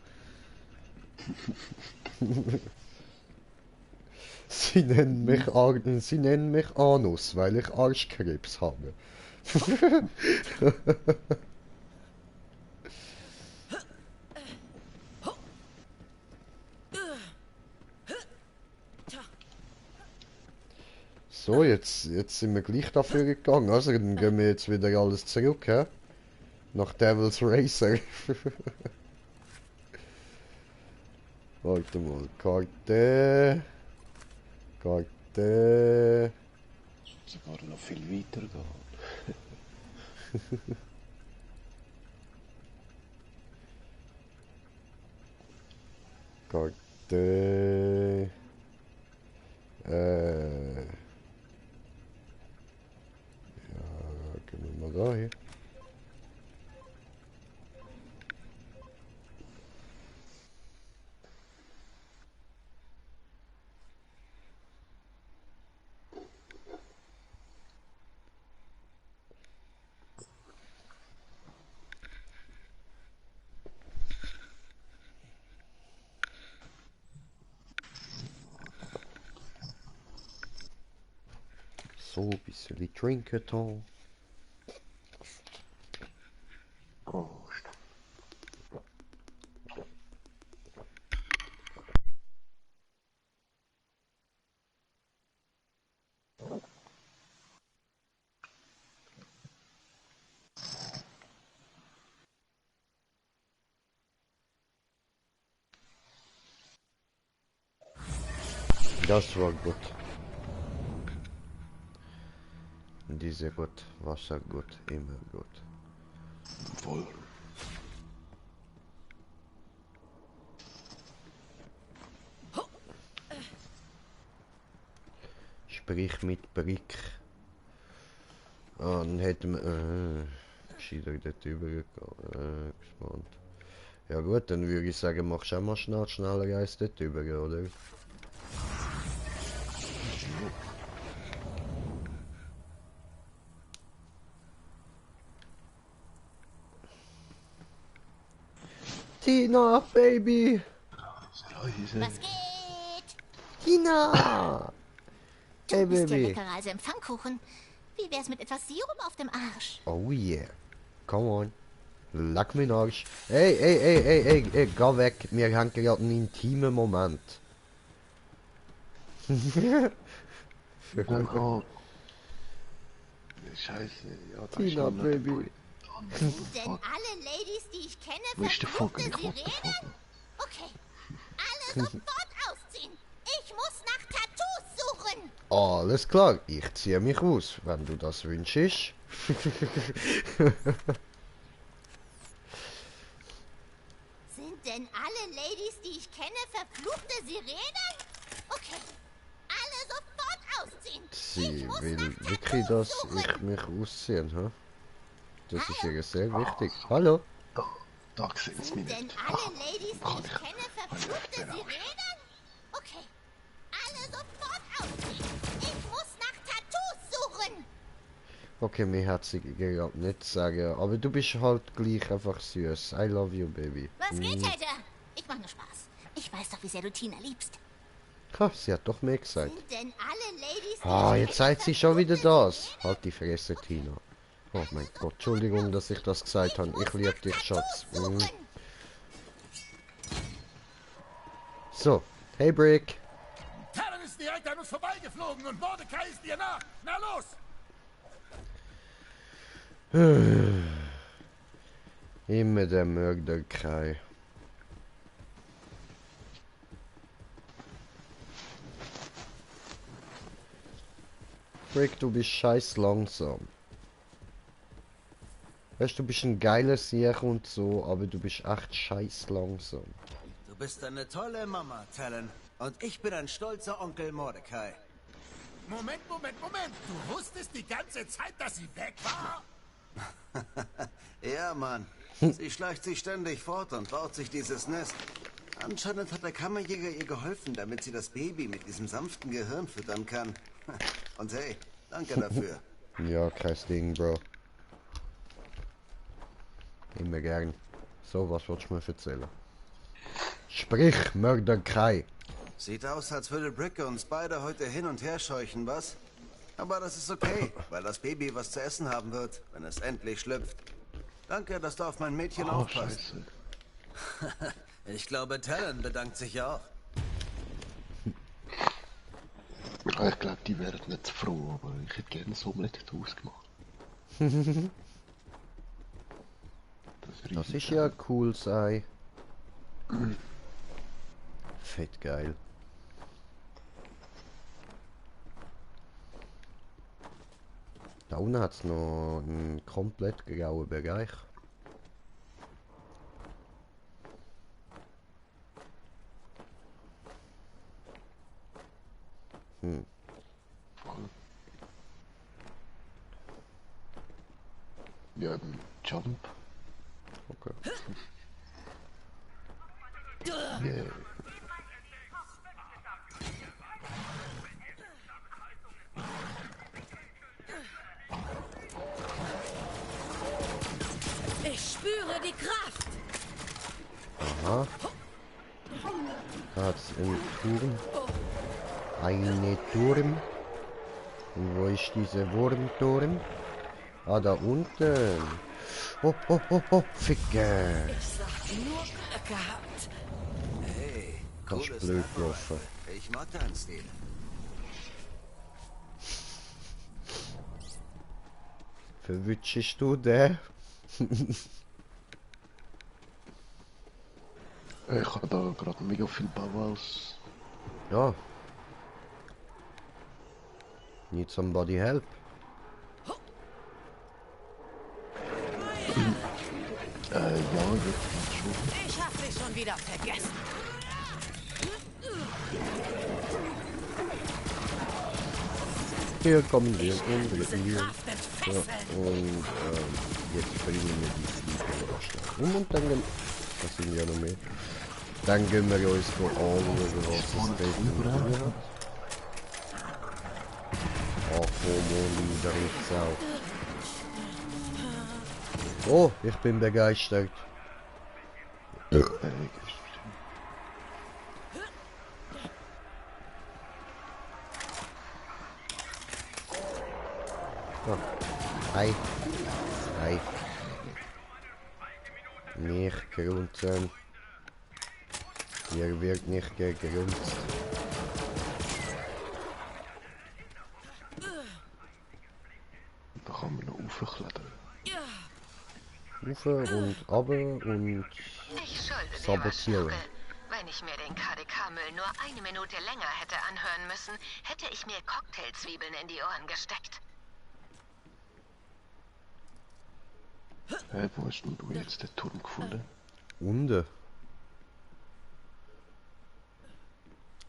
Sie nennen mich Anus, weil ich Arschkrebs habe. So, jetzt sind wir gleich dafür gegangen. Also dann gehen wir jetzt wieder alles zurück, hä? Nach Devil's Racer. Warte mal, Karte. Sogar noch viel weiter gehen. Karte. Ja, gehen wir mal da hin. So, ein bisschen trinken da. Prost. Das war gut. Diese gut, Wasser gut, immer gut. Voll. Sprich mit Brick. Ah, dann hätten wir... gescheiter dort übergegangen. Gespannt. Ja gut, dann würde ich sagen, machst du auch mal schneller als dort über, oder? Tina, Baby! Was geht? Tina! Du Hey, bist ja Baby! leckerer als im Pfannkuchen. Wie wär's mit etwas Sirup auf dem Arsch? Oh yeah! Come on! Leck mich Arsch! Ey, geh weg! Wir haben gerade einen intimen Moment. Dann halt. Scheiße, ja, da ist Tina, noch nicht Baby! gut. Sind denn alle Ladies, die ich kenne, Wo ist der verfluchte Vogel? Ich will den Sirenen? Vogel. Okay, alle sofort ausziehen. Ich muss nach Tattoos suchen. Alles klar, ich ziehe mich aus, wenn du das wünschst. Sind denn alle Ladies, die ich kenne, verfluchte Sirenen? Okay, alle sofort ausziehen. Sie will wirklich, dass ich mich ausziehen, hä? Das ist ihr sehr wichtig. Hallo? Da sehen sie mich Denn nicht. alle Ladies, die ich kenne, verfluchte Sirenen? Okay, alle sofort ausziehen. Ich muss nach Tattoos suchen. Okay, mir hat sie gerade nicht sagen, aber du bist halt gleich einfach süß. I love you, baby. Was geht, Hater? Ich mach nur Spaß. Ich weiß doch, wie sehr du Tina liebst. Ha, sie hat doch mehr gesagt. Sind denn alle Ladies, die Ah, ich jetzt sagt sie schon wieder das. Halt die Fresse, Tina. Oh mein Gott, Entschuldigung, dass ich das gesagt habe. Ich liebe dich, Schatz. So, hey Brick. Talon ist direkt an uns vorbeigeflogen und Mordecai ist ihr nach. Na los! Immer der Mörderkei. Brick, du bist scheiß langsam. Weißt du, bist ein geiler Sieg und so, aber du bist echt scheiß langsam. Du bist eine tolle Mama, Talon. Und ich bin ein stolzer Onkel Mordecai. Moment. Du wusstest die ganze Zeit, dass sie weg war? Ja, Mann. Sie schleicht sich ständig fort und baut sich dieses Nest. Anscheinend hat der Kammerjäger ihr geholfen, damit sie das Baby mit diesem sanften Gehirn füttern kann. Und hey, danke dafür. Ja, kein Ding, Bro. Immer gern. So, was wolltest du mir erzählen? Sprich, Mörderkei. Sieht aus, als würde Brick uns beide heute hin und her scheuchen, was? Aber das ist okay, weil das Baby was zu essen haben wird, wenn es endlich schlüpft. Danke, dass du auf mein Mädchen aufpasst. Ich glaube, Talon bedankt sich auch. Ja, ich glaube, die wären nicht froh, aber ich hätte gerne ein Omelette ausgemacht. Das ist ja cool, sei. Fett geil. Da unten hat es noch einen komplett grauen Bereich. Ja, Jump. Okay. Yeah. Ich spüre die Kraft. Aha. Da hat es einen Turm. Eine Turm. Und wo ist dieser Wurmturm? Ah, da unten. Oh, Ficke. Ich sag nur Glück gehabt. Hey, Das ist cooles blöd Sniper gelaufen. Rifle. Ich mag deinen Stil. Verwutschst du den? Ich habe da gerade mega viel Bauhaus. Ja. Need somebody help? Ja, jetzt schon. Ich hab dich schon wieder vergessen. Hier kommen wir und Diese wir. Kraft Ja, entfesseln. und jetzt bringen wir die Fliege wieder schnell um und dann gehen, das sind ja noch mehr. Dann gehen wir uns anschauen, was das Date hat. Ach komm, und da ist auch. Oh, ich bin begeistert. Oh. Hi. Hi. Nicht grunzen. Hier wird nicht gegrunzt. Da kann man noch raufklettern. Rauf und runter und Ich schulde dir was, sabotieren. Schnuckel. Wenn ich mir den KDK-Müll nur eine Minute länger hätte anhören müssen, hätte ich mir Cocktailzwiebeln in die Ohren gesteckt. Hey, wo hast denn du jetzt den Turm gefunden? Unten.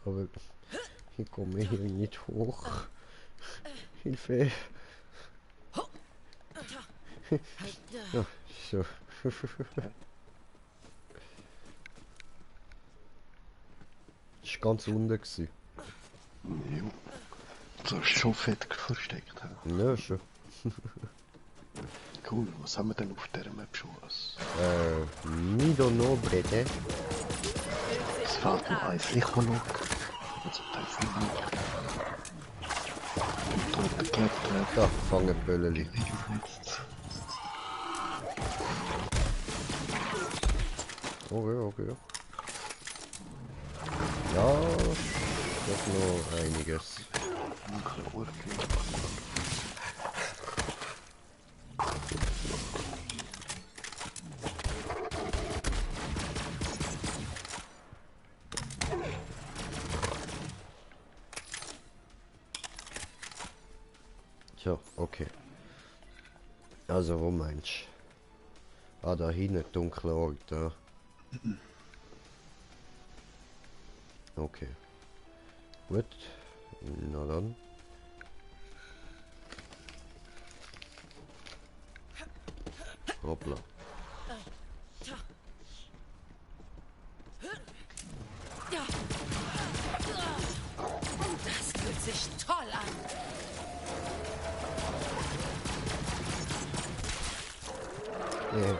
Aber ich komme hier nicht hoch. Hilfe. Ja, so. Das war ganz unten. Gewesen. Jo. So ist schon fett versteckt. Ja, schon. Cool, was haben wir denn auf der Map schon? Nido Nobrete. Es fehlt noch ein Echolog. Aber zum Teil viel mehr. Tote Kletter. Da, fangen Bölleli. Okay. Ja, doch noch einiges. Okay. Also, wo meinst du? Ah, da hinten, dunkler Ort, da. Okay. Gut. Na dann. Hoppla. Das fühlt sich toll an. Yeah.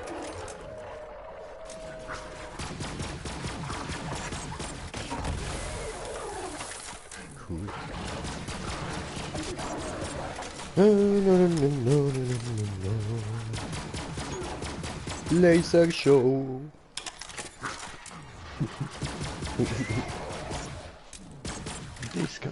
Cool. Laser Show. Disco.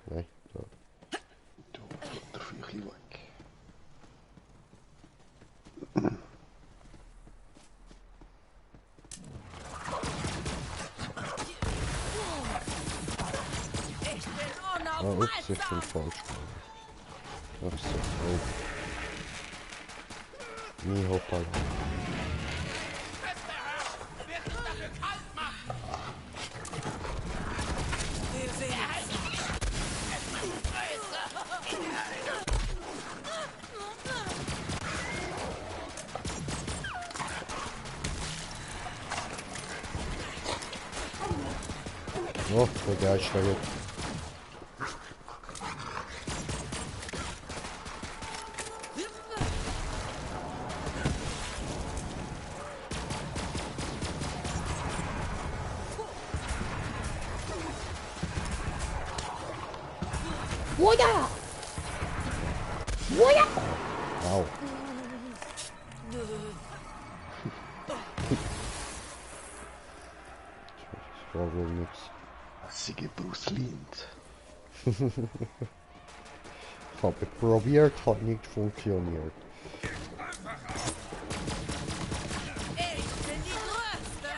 Nee, da. Du, der Vöchli weg. Ich bin Ah, ups, ich bin unaufhaltsam. falsch. Ach so, oh. Nie hoppal. Wir sehen Oh, begeistert. Woja! Wow. Das war wohl nix. Assige Bruce Lind. Habe probiert, hat nicht funktioniert. Ich bin die Größte.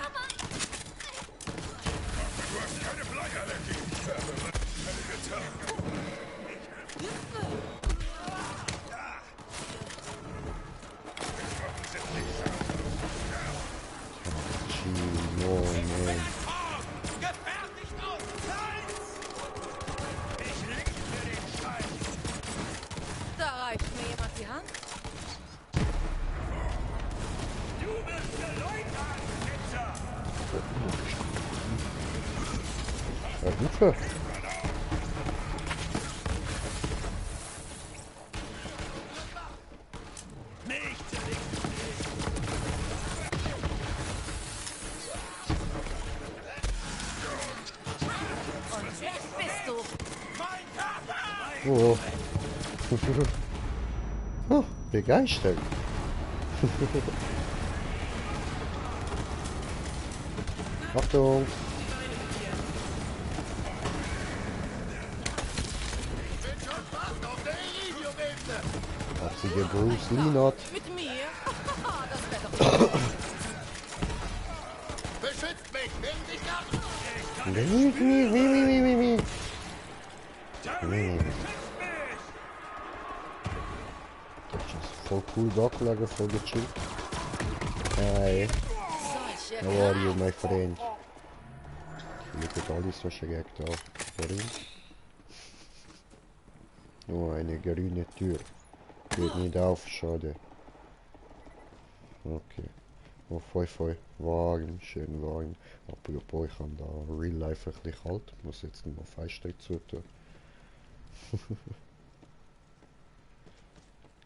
Oh man. Da reicht mir jemand die Hand. Ja, Hilfe. Und jetzt bist du. Oh. Oh, begeistert. Achtung. Achtige Bruce Linot. Mit mir? Das wäre doch Beschützt mich, nimm dich ab! Das ist voll cool da gelegen, voll gechillt. Hi, solche how are you, my friend? Look at all this, was direkt auf. Warum? Nur eine grüne Tür. Geht nicht auf, schade. Okay. Oh, voll. Wagen, schön Wagen. Apropos, ich kann da Real Life ein bisschen kalt. Muss jetzt noch Fenster zu tun.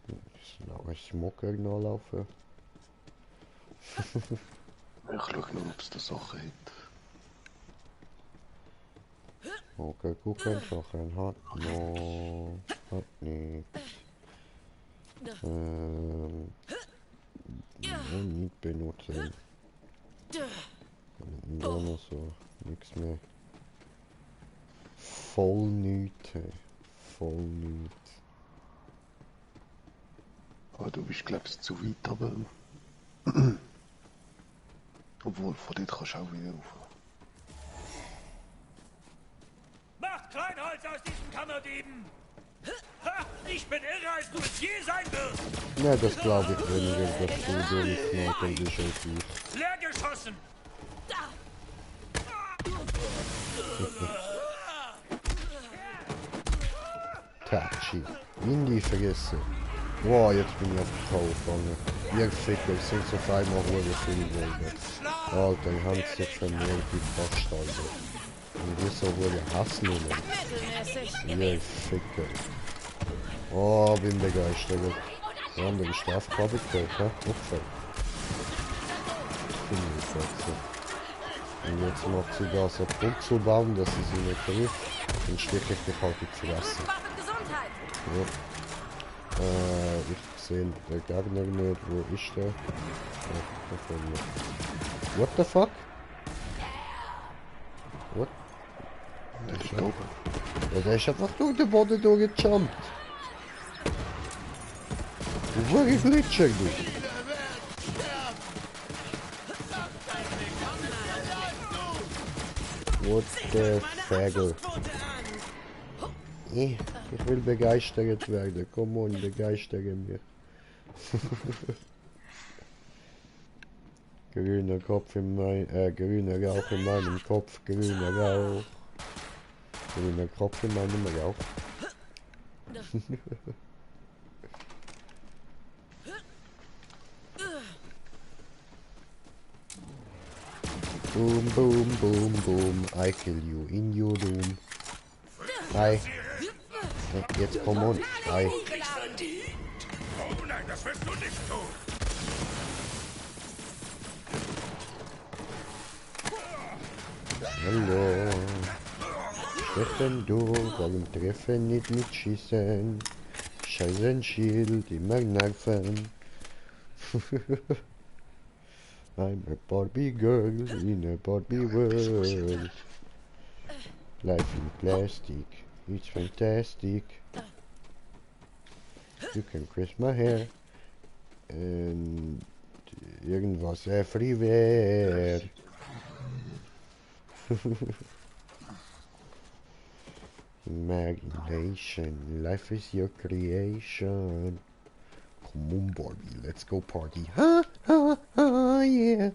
Ist noch ein Smoker nachlaufen. Ich schau nur, ob es da Sachen hat. Okay, gucken, Sachen hat noch. Hat nichts. Nicht benutzen. Und auch noch so. Nix mehr. Voll nichts, hey. Voll nichts. Ah, du bist glaubst zu weit, aber... Obwohl, von dort kannst du auch wieder rauf. Macht Kleinholz aus diesen Kammerdieben! Ha, ich bin irrer, als du es je sein wirst! Ja, das glaube ich weniger, dass du durchknallt bist als ich. Leer geschossen! Tachi. In die Fresse. Wow, jetzt bin ich auf die Tau gefangen. Ihr Ficker, sind so auf einmal hohe Filmwälder. Alter, ich hab's jetzt vermehrt, die Bastarde. Und wieso wurde Hassnummern? Ihr Ficker. Oh, bin begeistert. Ja, und den Strafkabel gehört, ha? Opfer. Und jetzt macht sie da so Druck zu bauen, dass sie nicht trifft. Dann stecke ich dich halt in die Fresse. Ja. Ich sehe den Gegner nicht. Wo ist der? Ja, da vorne. What the fuck? What? Der ist oben. Ja, der ist einfach durch den Boden durchgejumpt. Wo war ich Glitscher, du? What the Fagel? Ich will begeistert werden. Komm on, begeistere mich. Grüner Kopf in mein, grüner Rauch in meinem Kopf, grüner Rauch. Grüner Kopf in meinem Rauch. Boom, boom, boom, boom. I kill you in your room. Hi. Jetzt komm on. Hi. Oh nein, das wirst du nicht tun. Hallo. Treffen du, warum treffen nicht mit Schießen? Scheißen Schild, immer nerven. I'm a Barbie girl in a Barbie world. Life in plastic, it's fantastic. You can kiss my hair. And irgendwas everywhere. Imagination, life is your creation. Come on, Barbie, let's go party. Ha ha ha, yeah.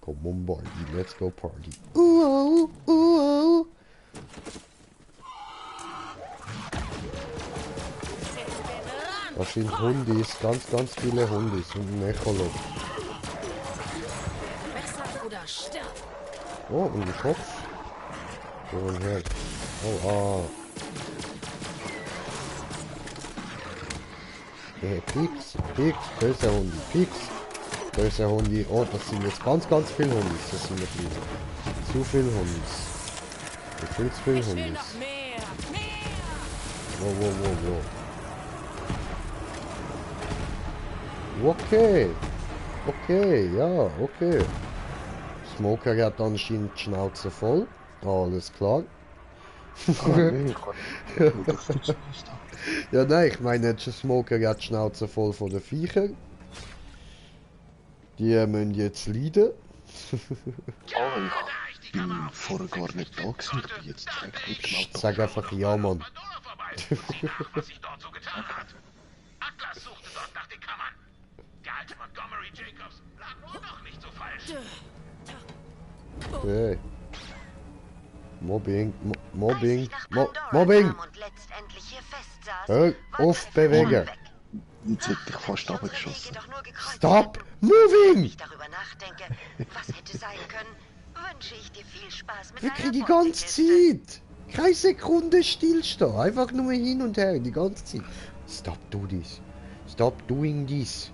Come on, Barbie, let's go party. Ooh, ooh, ooh. Das sind Hundis, ganz viele Hundis und ein Echolot. Oh, und ein Kopf. So ein Herz. Oh, ah. Pix, böser Hundi, Pix, böser Hundi. Oh, das sind jetzt ganz viele Hundis. Das sind nicht viele. Zu viel Hundis. Viel zu viel Hundis. Wow. Okay, ja, okay. Smoker hat anscheinend die Schnauze voll. Alles klar. Ja, nein, ich meine, der Smoker hat die Schnauze voll von den Viechern. Die müssen jetzt leiden. Ich bin vorher gar nicht da gewesen, ich bin jetzt direkt mitgelaufen. Sag einfach ja, Mann. Was sich dort so getan hat. Atlas suchte dort nach den Kammern. Der alte Montgomery Jacobs lag nur noch nicht so falsch. Hey. Mobbing. Hör auf, bewegen. Jetzt hätte ich fast abgeschossen. Stop moving! Wirklich die ganze Zeit. Keine Sekunde stillstehen. Einfach nur hin und her, die ganze Zeit. Stop do this. Stop doing this.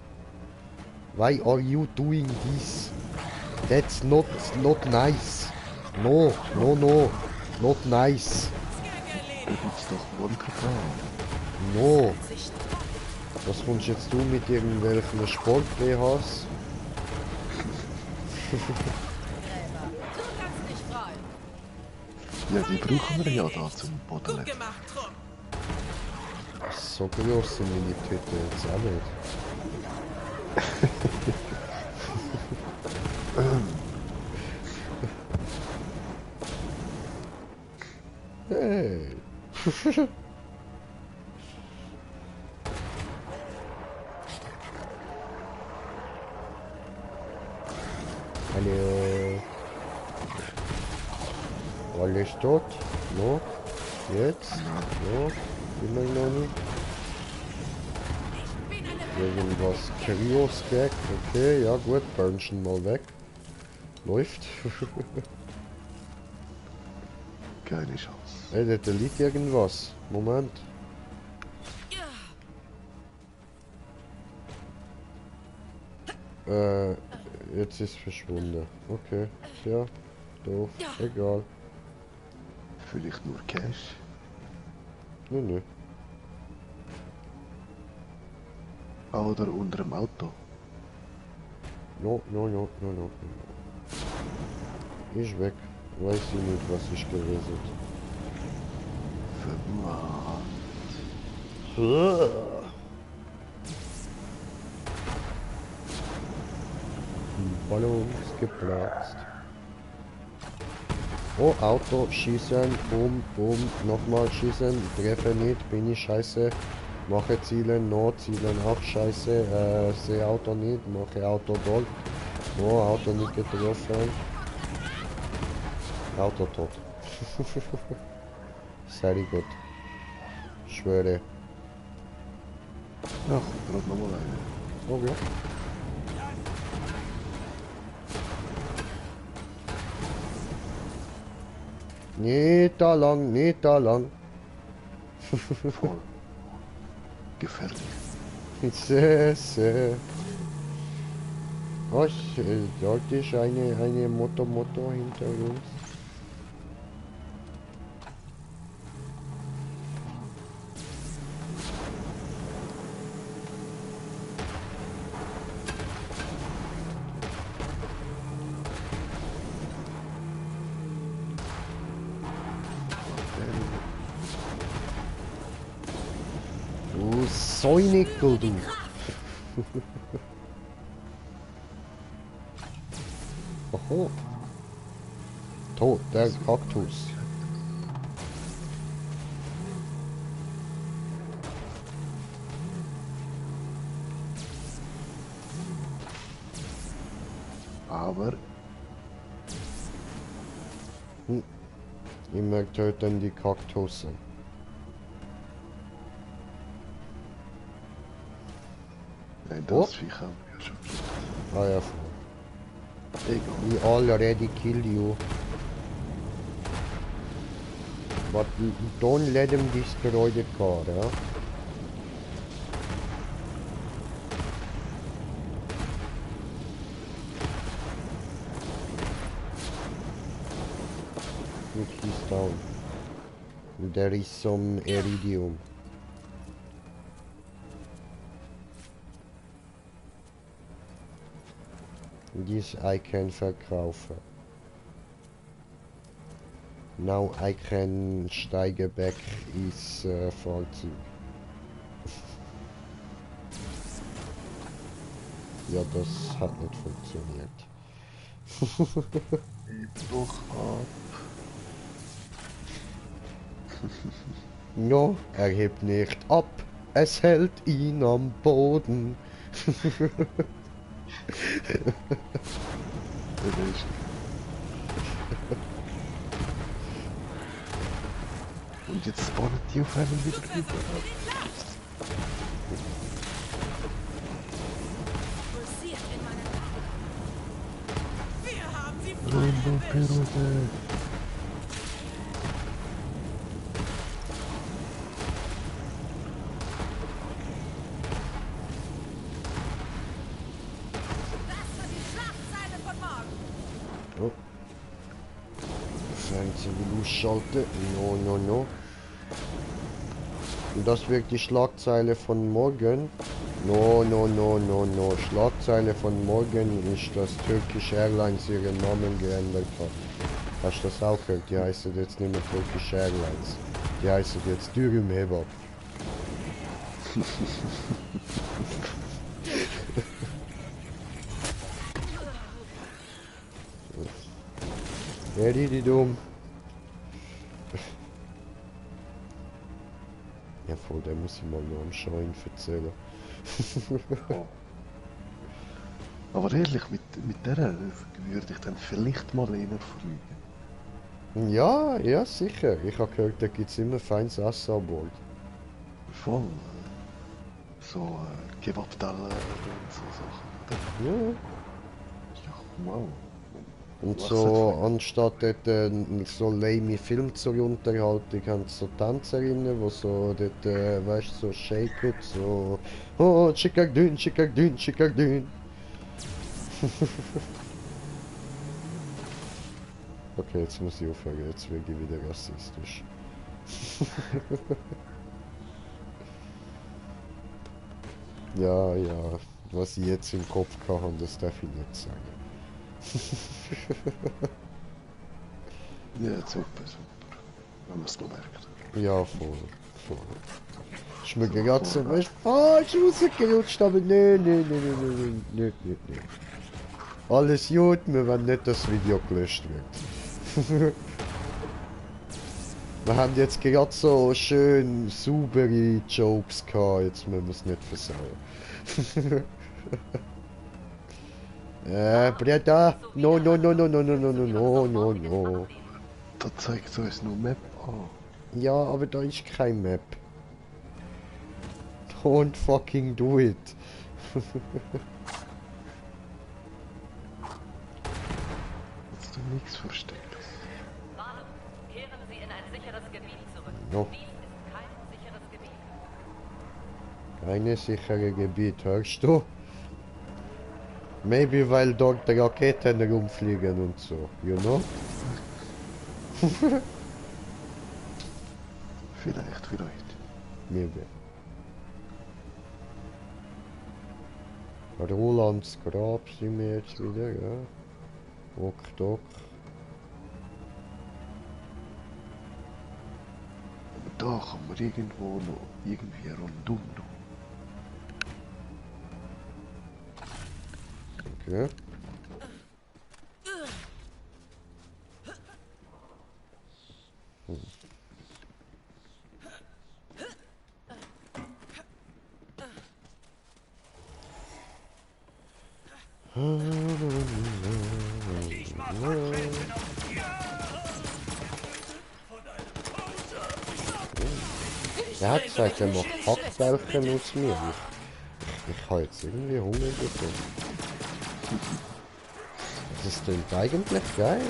Why are you doing this? That's not nice. No. Not nice. No. Was kommst jetzt du mit irgendwelchen Sport-BHs? Fall. Ja, die brauchen wir ja da zum Boden. Gut gemacht, Trupp. So groß sind meine Tüte jetzt auch nicht. Hey. Hallo. Alles tot? No? Jetzt? No? Immer noch nicht? Irgendwas Krios-Gag? Okay, ja gut, Burnchen mal weg. Läuft. Keine Chance. Ey, da liegt irgendwas. Moment. Jetzt ist verschwunden. Okay, ja, doof, egal. Vielleicht nur Cash? Nö. Oder unter dem Auto? No. Ist weg. Weiß ich nicht, was ich gewesen ist. Ballons geplatzt. Oh, Auto, schießen, boom, nochmal schießen, treffe nicht, bin ich scheiße, mache Zielen, no, Zielen auch scheiße, sehe Auto nicht, mache Auto dort, no, Auto nicht getroffen, Auto tot. Sehr gut, schwöre. Ja, kommt noch mal eine. Okay. Nicht da lang, nicht da lang. Voll. Gefährlich. Sehr. Oh, dort ist eine Moto hinter uns. Du Säunickel, du. Oho. Tot, der Kaktus. Aber immer töten die Kaktusse. nein, das Viech haben wir ja schon gekillt. Ah ja, Egal. we already killed you. But don't let them destroy the car, ja? Look, he's down. There is some iridium. This I can verkaufen. Now I can steige back ins Fahrzeug. Ja, das hat nicht funktioniert. Doch ab. No, er hebt nicht ab. Es hält ihn am Boden. Und jetzt spawnen die auf einmal wieder rüber. Pirode. Oh. Fernsehen will ausschalten. No. Und das wird die Schlagzeile von morgen. No. Schlagzeile von morgen ist, dass Turkish Airlines ihren Namen geändert hat. Hast du das auch gehört? Die heißen jetzt nicht mehr Turkish Airlines. Die heißen jetzt Dürüm Hebab. Ja, die dumm. Ja, voll, der muss ich mal noch am Schein erzählen. Oh. Aber ehrlich, mit der würde ich dann vielleicht mal reinfliegen. Ja, ja, sicher. Ich habe gehört, da gibt es immer feines Essen an Bord. Voll. So Kebab-Teller und so Sachen, oder? Ja. Ja, wow. Und so, anstatt dort so lame Film zur Unterhaltung, haben sie so Tänzerinnen, die so dort, weißt du, so shaken, so oh, Chikagdün, Chikagdün, Chikagdün. Okay, jetzt muss ich aufhören, jetzt werde ich wieder rassistisch. Ja, ja, was ich jetzt im Kopf habe, das darf ich nicht sagen. Ja, super, super. Wenn man es noch merkt. Ja, voll, voll. Ist mir gerade so, weißt du, falsch rausgerutscht, aber nee. Alles gut, wir wollen nicht, dass das Video gelöscht wird. Wir haben jetzt gerade so schön saubere Jokes gehabt, jetzt müssen wir es nicht versauen. Breda, no. Da zeigt uns nur Map an. Ja, aber da ist kein Map. Don't fucking do it. Hast du nichts Verstecktes? Warnung, kehren Sie in ein sicheres Gebiet zurück. No. Dies ist kein sicheres Gebiet. Keine sichere Gebiet, hörst du? Maybe weil dort Raketen rumfliegen und so, you know? Vielleicht. Maybe. Rolands Grab sind wir jetzt wieder, ja. Ok. Da kann man irgendwo noch irgendwie rundum. Okay. Er hat gesagt, er macht Hackbällchen aus mir. Ich habe jetzt irgendwie Hunger bekommen. Das klingt eigentlich geil.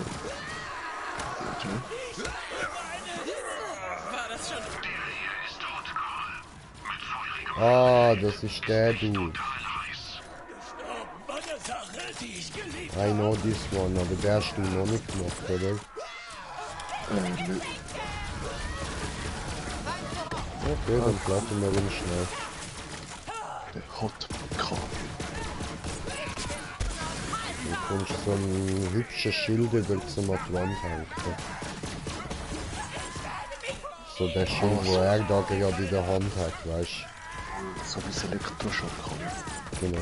Ah, das ist der Dude. I know this one, aber der hast du noch nicht gemacht, oder? Okay, dann platten wir ihn schnell. Der Hotcar. Du kannst so ein hübsches Schild über zum an die Wand hängen. So der Schild, wo er da gerade in der Hand hat, weißt du? So wie das Elektroschock kommt. Genau.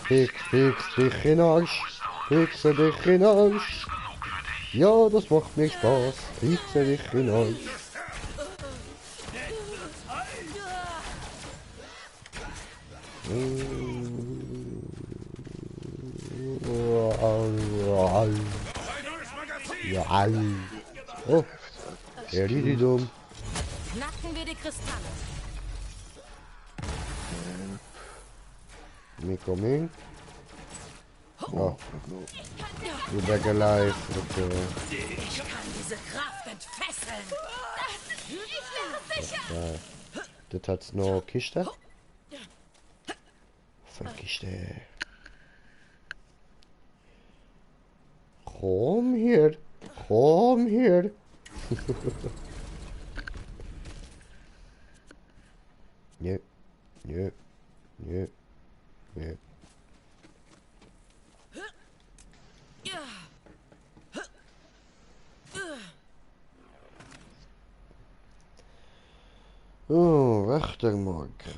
Fix dich in den Arsch. Fixe dich in den Arsch. Ja, das macht mir Spaß. Fixe dich in den Arsch. Ja, oh, Erididum. Knacken wir die Kristalle. Me coming. Oh. You back alive. Okay. Ich kann diese Kraft entfesseln. Ich bin sicher. Das hat's noch Kiste. Von Kiste. Komm hier. Komm hier. Nö. Nö. Nö. Nö. Oh, Wächtermarke.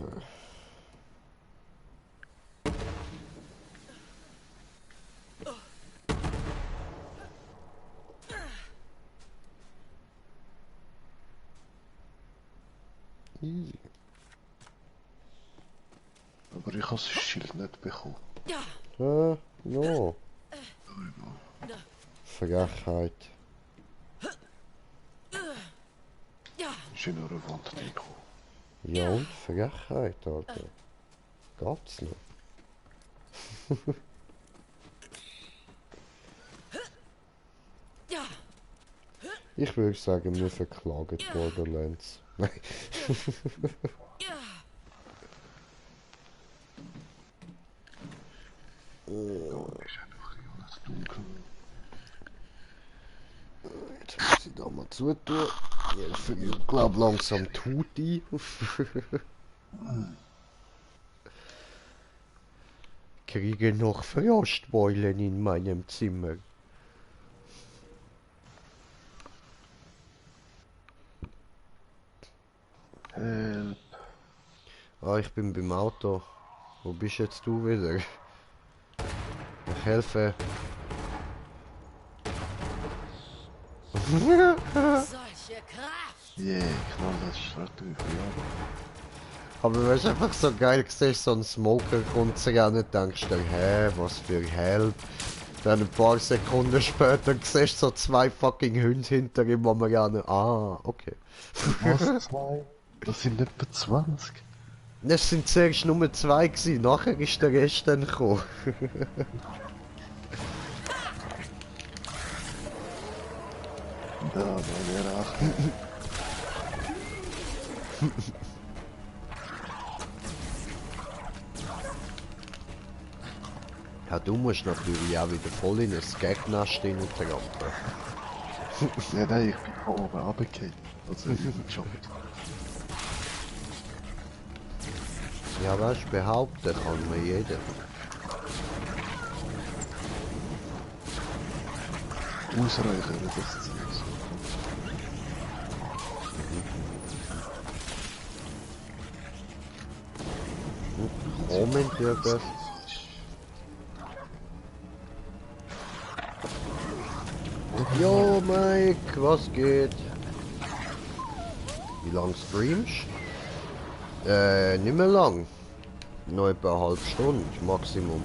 Easy. Aber ich habe das Schild nicht bekommen. No. Frechheit. Ist in einer Wanddeko. Ja und Frechheit, Alter. Geht's noch? Ich würde sagen, wir verklagen Borderlands. Nein. Ist einfach alles dunkel. Jetzt muss ich da mal zutun. Ich glaube langsam die Haut ein. Kriege noch Frostbeulen in meinem Zimmer. Help. Ah, ich bin beim Auto. Wo bist jetzt du wieder? Ich helfe. Solche Kraft! Yeah, knall das Statue ja. Aber weißt du, einfach so geil, siehst so ein Smoker kommt sich an und denkst dir, hä, was für Help. Dann ein paar Sekunden später siehst du so zwei fucking Hunde hinter ihm, wo man gerne, okay. Was, 2? Das sind etwa 20. Es sind zuerst nur 2 gewesen, nachher ist der Rest dann gekommen. Da war der Acht. Ja, du musst natürlich auch wieder voll in das Gegnernest hineintrampeln. Ja, nein, ich bin von oben runtergefallen. Also übergejumpt. Ja, weißt du, behaupten kann man jeder. Ausreichern, das Ziel. Kommentiert das? Jo, Mike, was geht? Wie lang streamst? Nicht mehr lang. Noch etwa eine halbe Stunde, Maximum.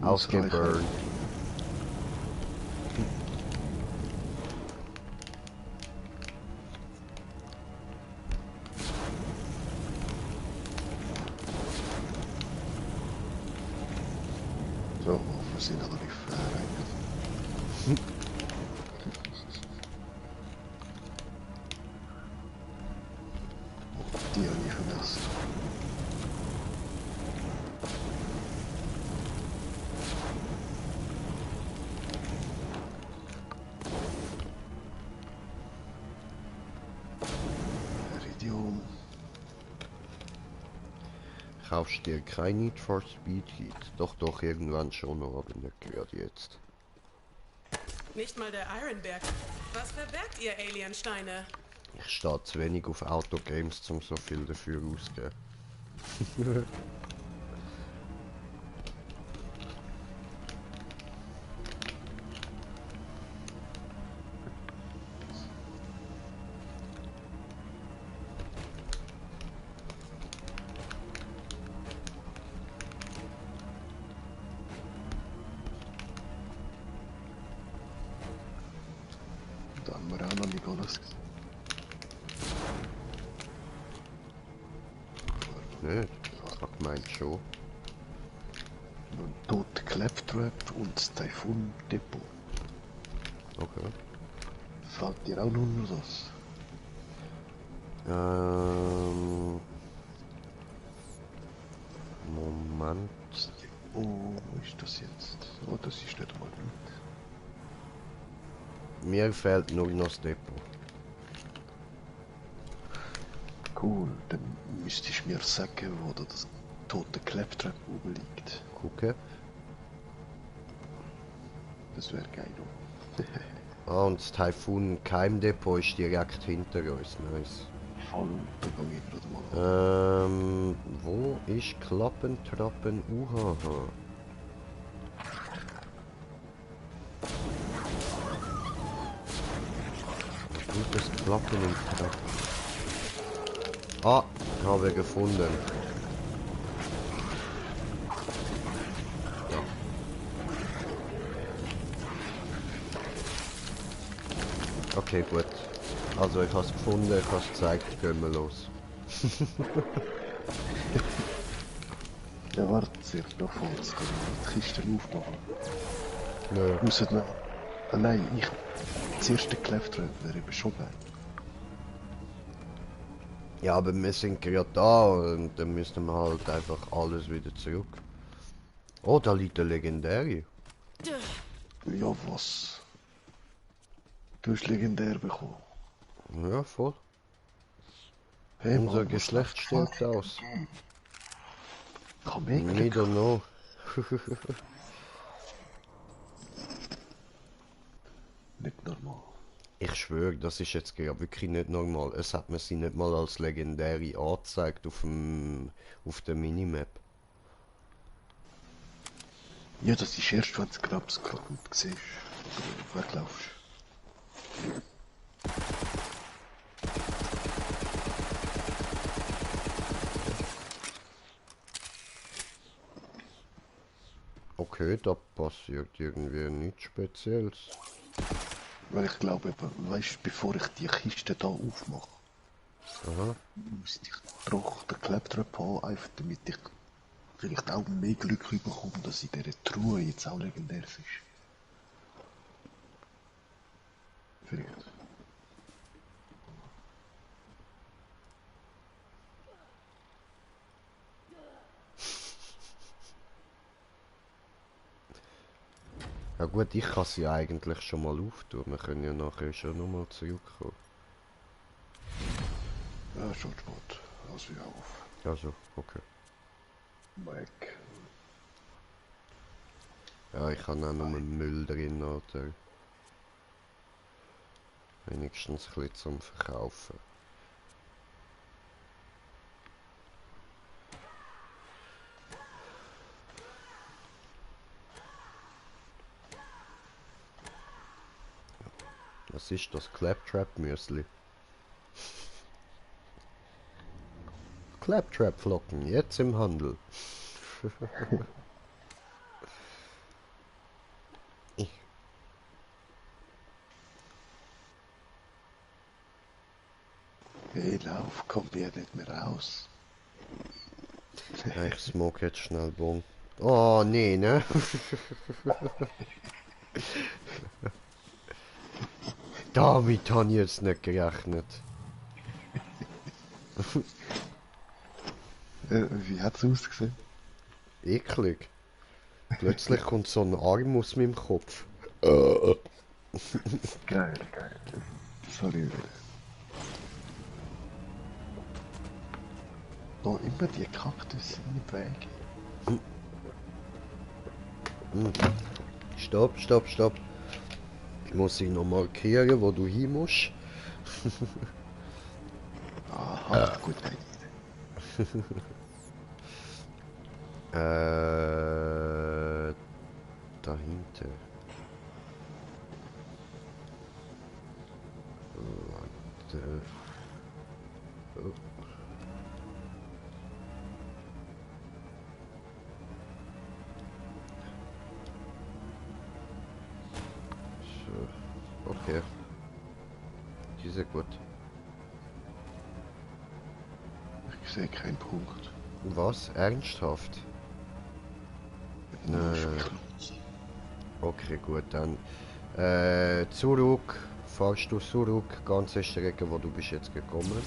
Ausgeburnt. So, wir sind aber nicht verreckt. Die habe ich verlassen. Iridium. Kaufst dir kein Need for Speed Heat? Doch, irgendwann schon, aber nicht gerade jetzt. Nicht mal der Ironberg. Was verbergt ihr Aliensteine? Ich stehe zu wenig auf Autogames, um so viel dafür auszugeben. Da haben wir auch noch nicht alles gesehen. Nicht? Ich hab gemeint schon. Ein toter Claptrap und das Typhoon Depot. Okay. Fällt dir auch nur das? Moment. Oh, wo ist das jetzt? Oh, das ist nicht mal gut. Mir fehlt nur noch das Depot. Cool, dann müsstest du mir sagen, wo da das tote Claptrap oben liegt. Gucke. Das wäre geil. Ah, und das Typhoon Keimdepot ist direkt hinter uns. Nice. Voll, da gehe ich gerade mal. Wo ist Klappentrappen UHH? Gutes Klappen im Trappen. Ah, habe gefunden. Ja. Okay, gut. Also ich habe es gefunden, ich habe es gezeigt, gehen wir los. Ja, warte, zuerst noch vorwärts gehen, die Kisten aufmachen. Nö. Ausser noch... Ah nein, das erste Claptrap wäre eben schon geil. Ja, aber wir sind gerade da und dann müssen wir halt einfach alles wieder zurück. Oh, da liegt der Legendäre. Ja, was? Du hast legendär bekommen. Ja, voll. Hey, Unser Mann, Geschlecht stirbt aus. Komm weg. I don't know. Nicht normal. Ich schwöre, das ist jetzt gerade wirklich nicht normal. Es hat mir sie nicht mal als legendäre angezeigt auf der Minimap. Ja, das ist erst, wenn du gerade siehst. Oder weglaufst. Okay, da passiert irgendwie nichts Spezielles. Weil ich glaube, weißt, bevor ich die Kiste da aufmache, müsste ich doch den Claptrap haben, einfach damit ich vielleicht auch mehr Glück bekomme, dass in dieser Truhe jetzt auch legendär ist. Vielleicht. Ja gut, ich kann sie eigentlich schon mal auftun. Wir können ja nachher schon nochmal zurückkommen. Ja, schon spät. Lass wieder auf. Also, okay. Weg. Ja, ich habe auch nur Müll drin, oder? Wenigstens ein bisschen zum Verkaufen. Was ist das? Claptrap-Müsli? Claptrap-Flocken, jetzt im Handel. Hey, lauf, kommt ihr nicht mehr raus. Ja, ich smoke jetzt schnell Bon. Oh, nee, ne? Damit habe ich jetzt nicht gerechnet. Wie hat's ausgesehen? Eklig. Plötzlich kommt so ein Arm aus meinem Kopf. Geil, geil. Sorry. Oh, immer die Kaktus im Weg. Stopp, stopp, stopp. Ich muss ihn noch markieren, wo du hin musst. Aha, gut. Dahinter. Warte. Oh. So. Okay. Die ist ja gut. Ich sehe keinen Punkt. Was? Ernsthaft? Okay, gut, dann zurück, fahrst du zurück, ganze Strecke, wo du bist jetzt gekommen.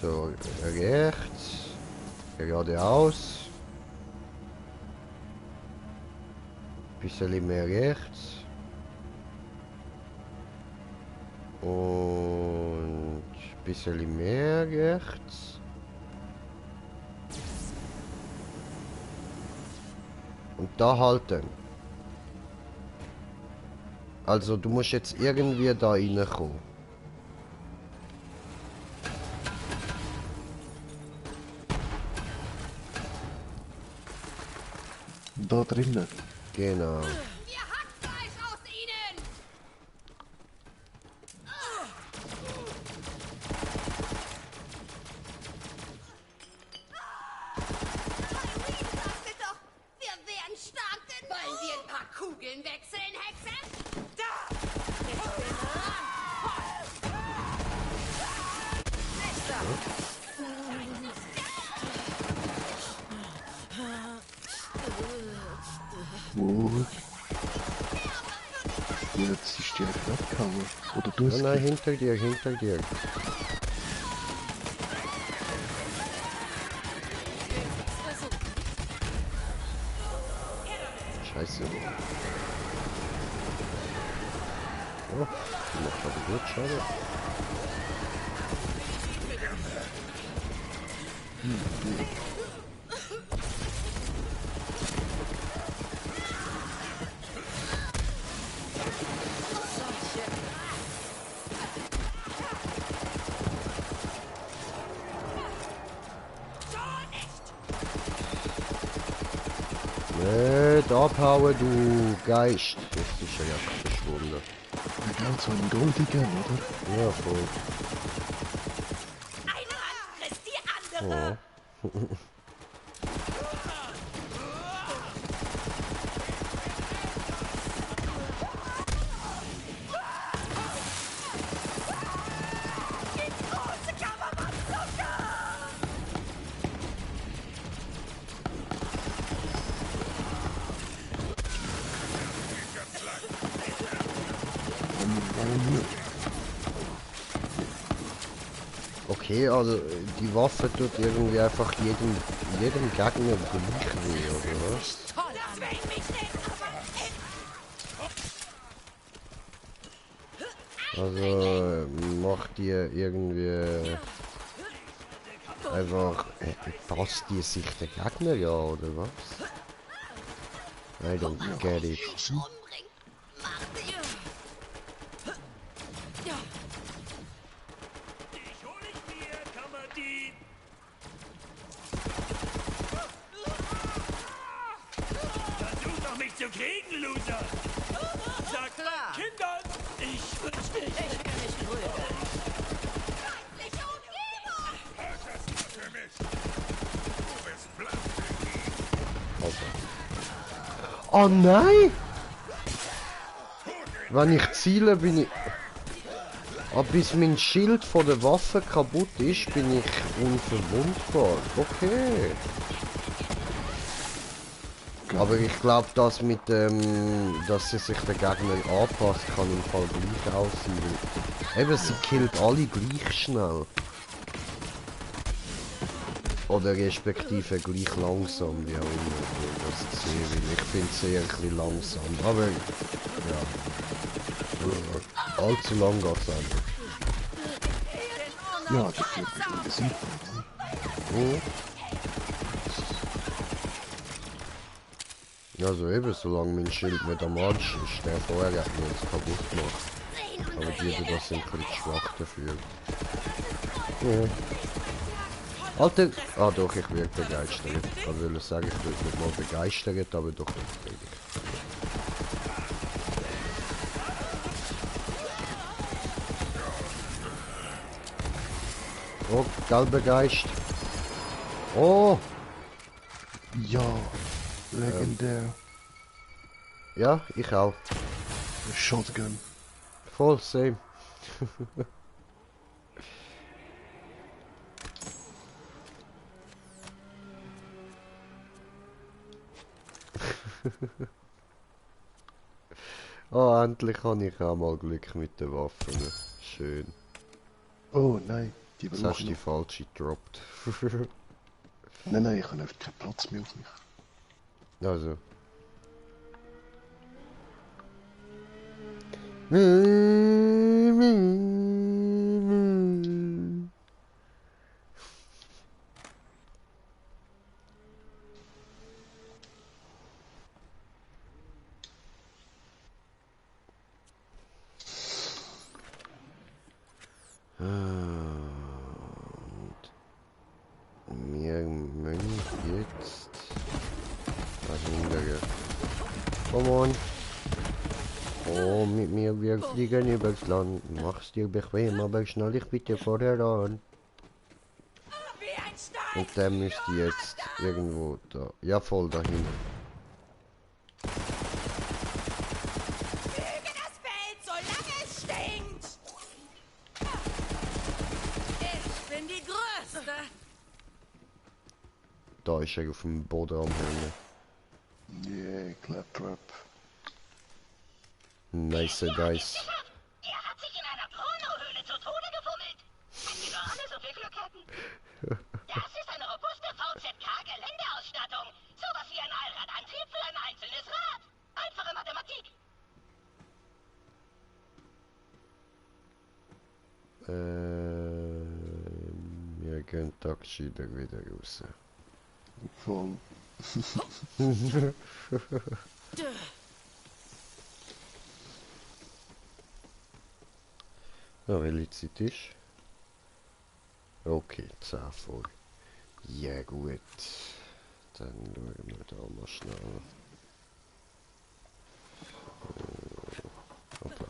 So, rechts, geradeaus, bisschen mehr rechts und bisschen mehr rechts. Und da halten. Also du musst jetzt irgendwie da reinkommen. Da drinnen. Genau. Wir Hackfleisch aus ihnen! Sagte doch, wir wären stark genug! Wollen wir ein paar Kugeln wechseln, Hexe? Da! Jetzt bin Wo? Jetzt ist die einfach abgehauen. Oder du es? Nein, hinter dir, hinter dir. Scheiße. Oh, die macht aber gut, schade. Nicht abhauen, du Geist. Jetzt ist er ja verschwunden. Ja, genau, so einen goldigen, oder? Ja, voll. eine Hand frisst die andere! Oh. Okay, also die Waffe tut irgendwie einfach jedem Gegner gleich weh, oder was? Also macht ihr irgendwie einfach passt die sich der Gegner ja, oder was? I don't get it. Versuch doch mich zu kriegen, Loser! Sag meinen Kindern, ich wünsch dich! Ich kann nicht rühren. Feindliche Umgebung! Das ist für mich. Du bist blass. Oh nein! Wenn ich ziele, bin ich... Aber bis mein Schild von der Waffe kaputt ist, bin ich unverwundbar. Okay. Aber ich glaube, das mit dem, dass sie sich der Gegner anpasst, kann im Fall gleich aussehen. Eben, sie killt alle gleich schnell. Oder respektive gleich langsam, wie auch immer ich das sehe. Weil ich finde sie eher ein bisschen langsam. Aber ja. Allzu lang geht's einfach. Ja, das wird bestimmt besiegt. Also eben, solange mein Schild nicht am Arsch ist, der vorher hat mir jetzt kaputt gemacht. Aber die das sind ein bisschen schwach dafür. Ja. Alter! Ah doch, ich werde begeistert. Ich will sagen, ich bin nicht mal begeistert, aber doch nicht. Oh, gelber Geist. Oh! Ja, legendär. Ja, ich auch. Shotgun. Voll, same. Oh, endlich habe ich auch mal Glück mit den Waffen. Schön. Oh nein, die Jetzt hast du die falsche gedroppt. Nein, ich habe einfach keinen Platz mehr auf mich. Also. Wir müssen jetzt verhindern. Come on. Oh, mit mir, wir fliegen übers Land. Mach's dir bequem, aber schnall dich bitte vorher an. Und der müsste jetzt irgendwo da. Ja, voll dahin. Füge das Feld, solange es stinkt! Ich bin die Größte! Da ist er auf dem Boden am Hängen. Yeah, Claptrap. Nice, guys. Er hat sich in einer Pornohöhle zu Tode gefummelt. Wenn wir nur alle so viel Glück hätten. Das ist eine robuste VZK-Geländeausstattung. Sowas wie ein Allradantrieb für ein einzelnes Rad. Einfache Mathematik. Wir gehen Taxi da wieder raus. Voll. Ja, welche Zeit ist? Okay, 10 vor. Ja gut. Dann schauen wir da mal schnell. Hoppla.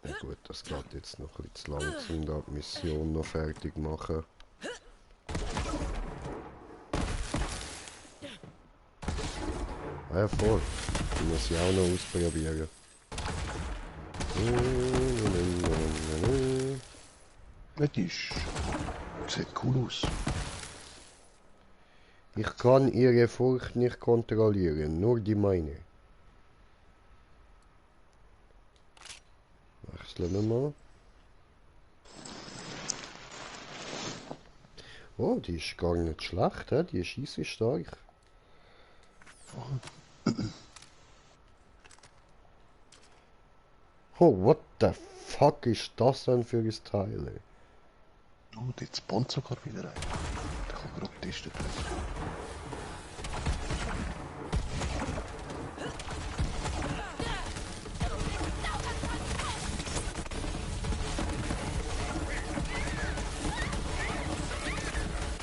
Ja gut, das geht jetzt noch ein bisschen zu langsam, da die Mission noch fertig machen. Ja voll, die muss ich auch noch ausprobieren. Das sieht cool aus. Ich kann ihre Furcht nicht kontrollieren, nur die meine. Wechseln wir mal. Oh, die ist gar nicht schlecht, he? Die ist easy stark. Oh, what the fuck ist das denn für ein Teil? Ey? Du, jetzt spawnt sogar wieder ein. Der kann gerade getestet werden.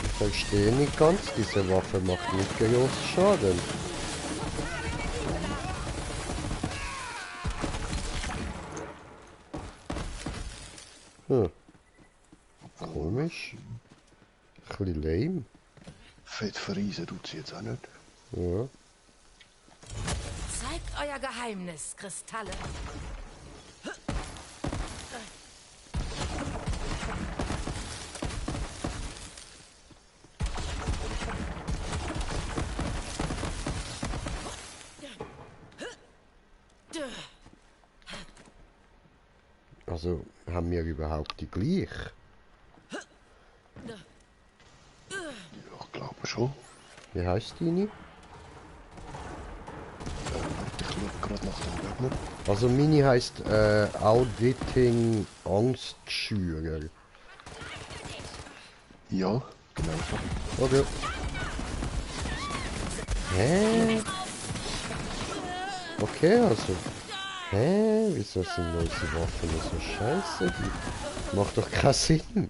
Ich verstehe nicht ganz, diese Waffe macht nicht großen Schaden. Komisch. Ein bisschen lame. Fett verreisen tut sie jetzt auch nicht. Ja. Zeigt euer Geheimnis, Kristalle. Also, haben wir überhaupt die gleich? Ja, ich glaube schon. Wie heisst die nicht? Ich schaue gerade nach dem Gegner. Also meine heisst Auditing Angstschürer. Ja, genau so. Okay. Hä? Okay, also. Hä? Wieso sind unsere Waffen so scheiße? Die macht doch keinen Sinn.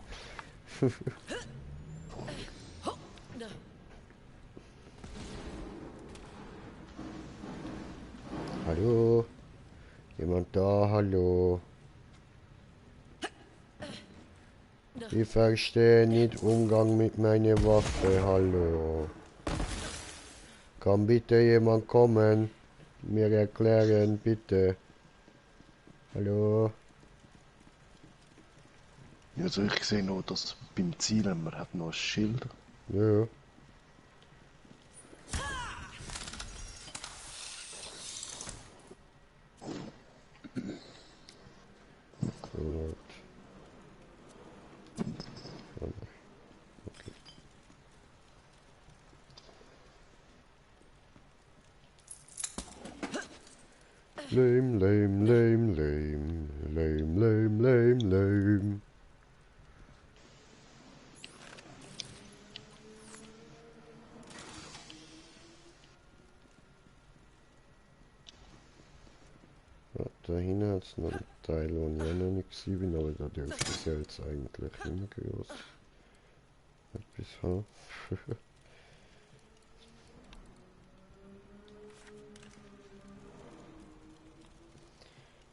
Hallo? Jemand da? Hallo? Ich verstehe nicht Umgang mit meiner Waffe. Hallo? Kann bitte jemand kommen? Mir erklären, bitte. Hallo? Ja, also ich sehe noch, dass beim Zielen, man hat noch ein Schild. Ja. Gut. Okay. Lame, lame, lame, lame, lame, lame, lame, lame. ist noch ein Teil, wo ich auch noch nicht bin, aber da dürfte es ja jetzt eigentlich immer groß etwas haben.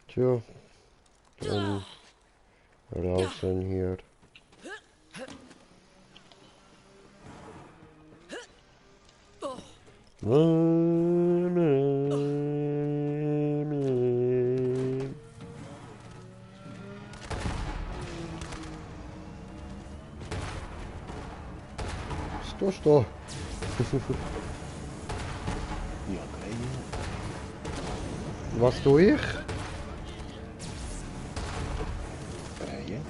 Tja, dann raus dann hier. Was tust du? Ja, geil. Was tue ich? Drehen.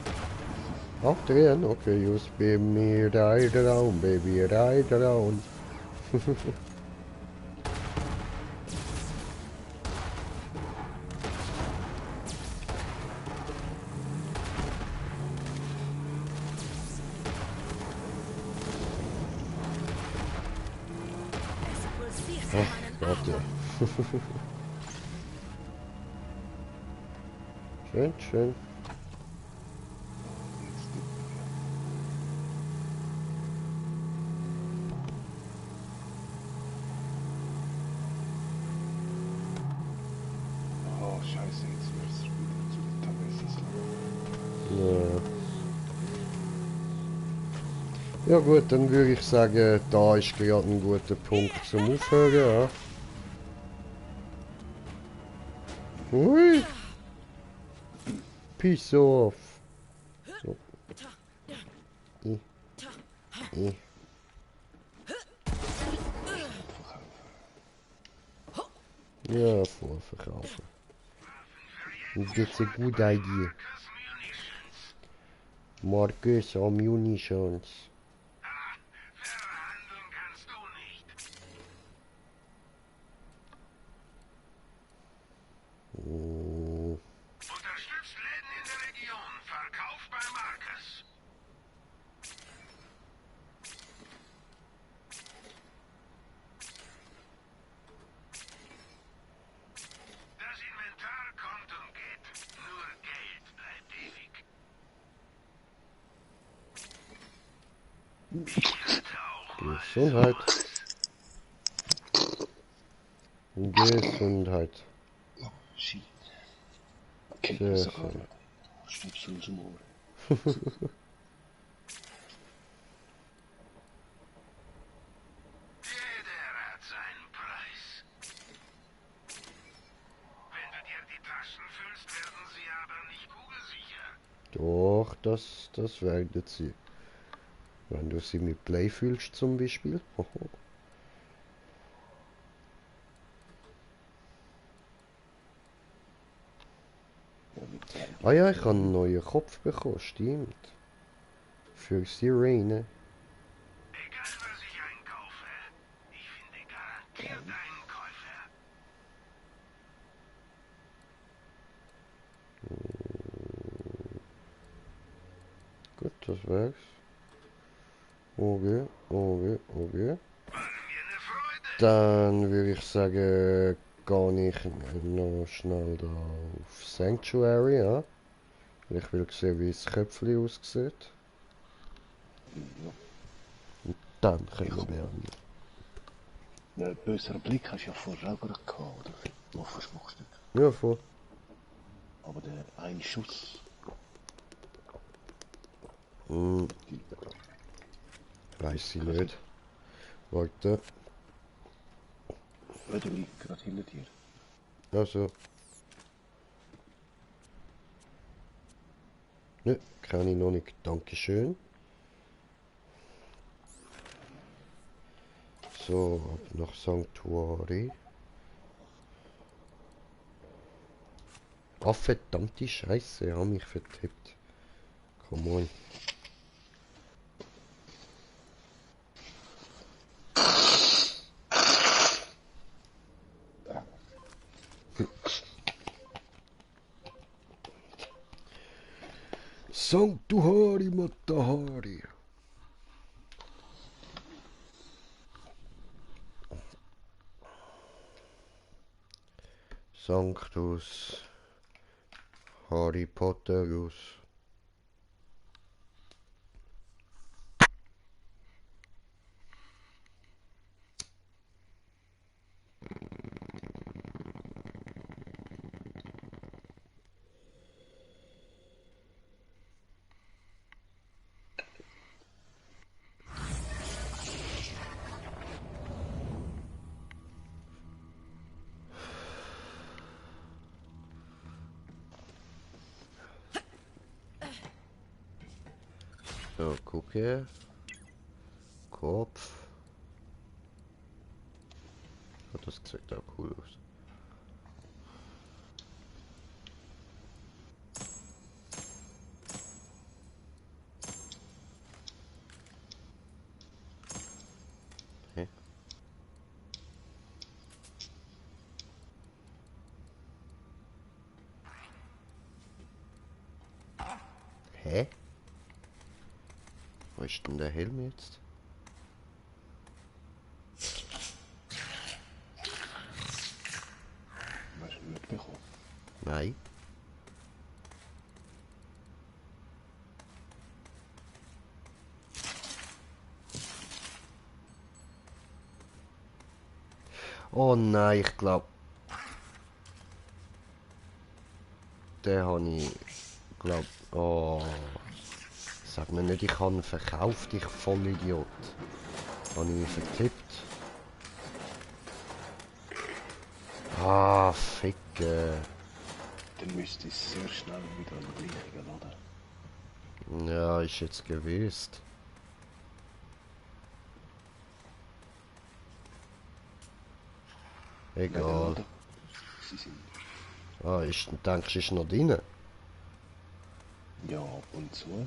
Ach, drehen? Okay, just be me right around, baby, right around. Ach Gott, ja. Schön, schön. Oh, scheiße, jetzt wird's wieder zu den Tagesses. Ja. Ja gut, dann würde ich sagen, da ist gerade ein guter Punkt zum Aufhören, ja. Hui! Peace off! So. Ja, vorverkaufen. That's a good idea. Marcus Ammunitions. Unterstützt Läden in der Region. Verkauf bei Marcus. Das Inventar kommt und geht. Nur Geld bleibt ewig. Gesundheit. Gesundheit. Oh, shit. Okay, Sehr sogar. schön. Schnipsel zum Ohr. Jeder hat seinen Preis. Wenn du dir die Taschen füllst, werden sie aber nicht kugelsicher. Doch, das werden sie. Wenn du sie mit Play fühlst zum Beispiel. Hoho. Ah ja, ich habe einen neuen Kopf bekommen, stimmt. Für Sirene. Egal was ich einkaufe, ich finde garantiert einen Käufer. Gut, das wär's. Okay, okay, okay. Dann würde ich sagen, gehe ich noch schnell da auf Sanctuary, ja. Ich will sehen, wie das Köpfchen aussieht. Und dann können wir beenden. Einen böseren Blick hast du ja vorher auch gerade gehabt, oder? Was machst du nicht? Ja, voll. Aber der ein Schuss. Weiß ich nicht. Warte. Ja, der liegt gerade hinter dir. Also. Ne, kann ich noch nicht. Dankeschön. So, ab nach Sanctuary. Ah, verdammte Scheiße, ich habe mich vertippt. Come on. Sanctuary Matahari. Sanctus Harry Potter aus. So, gucke. Kopf. Oh, das sieht auch cool aus. Hä? Hä? Wo ist denn der Helm jetzt? Hast du mitbekommen? Nein. Oh nein, ich glaube. Den habe ich. Glaub. Oh. Sag mir nicht, ich habe ihn verkauft, ich Vollidiot. Habe ich ihn vertippt. Ah, ficke. Dann müsste es sehr schnell wieder an den gleichen laden. Ja, ist jetzt gewesen. Egal. Sie sind. Ah, denkst du, ist noch drin? Ja, ab und zu.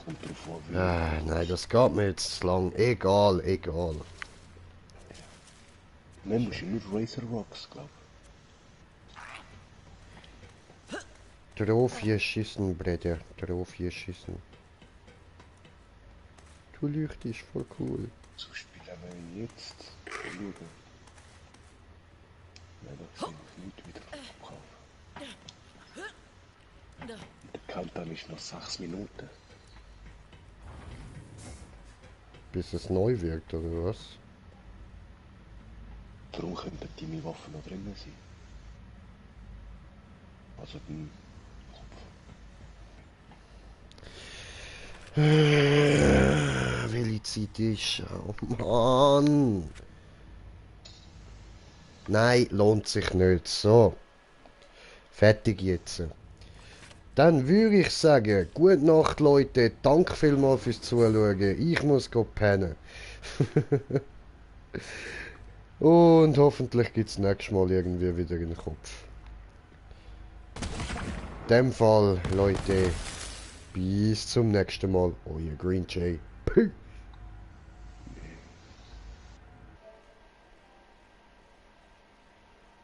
Kommt drauf an, wie. Nein, das geht mir jetzt zu lang. Egal, egal. Nein, musst du nur Razor Rocks, glaub ich. Drauf schießen, Bruder. Drauf schießen. Du Licht ist voll cool. So spielen wir jetzt. Schauen. Nein, da sind nicht wieder abkaufen. Der Countdown ist noch 6 Minuten. Bis es neu wirkt, oder was? Darum könnten die Waffen noch drinnen sein. Also den Kopf. Welche Zeit ist? Oh Mann! Nein, lohnt sich nicht. So. Fertig jetzt. Dann würde ich sagen, gute Nacht Leute, danke vielmals fürs Zuschauen. Ich muss pennen. Und hoffentlich gibt es nächstes Mal irgendwie wieder in den Kopf. In dem Fall, Leute, bis zum nächsten Mal. Euer Green Jay. Peace.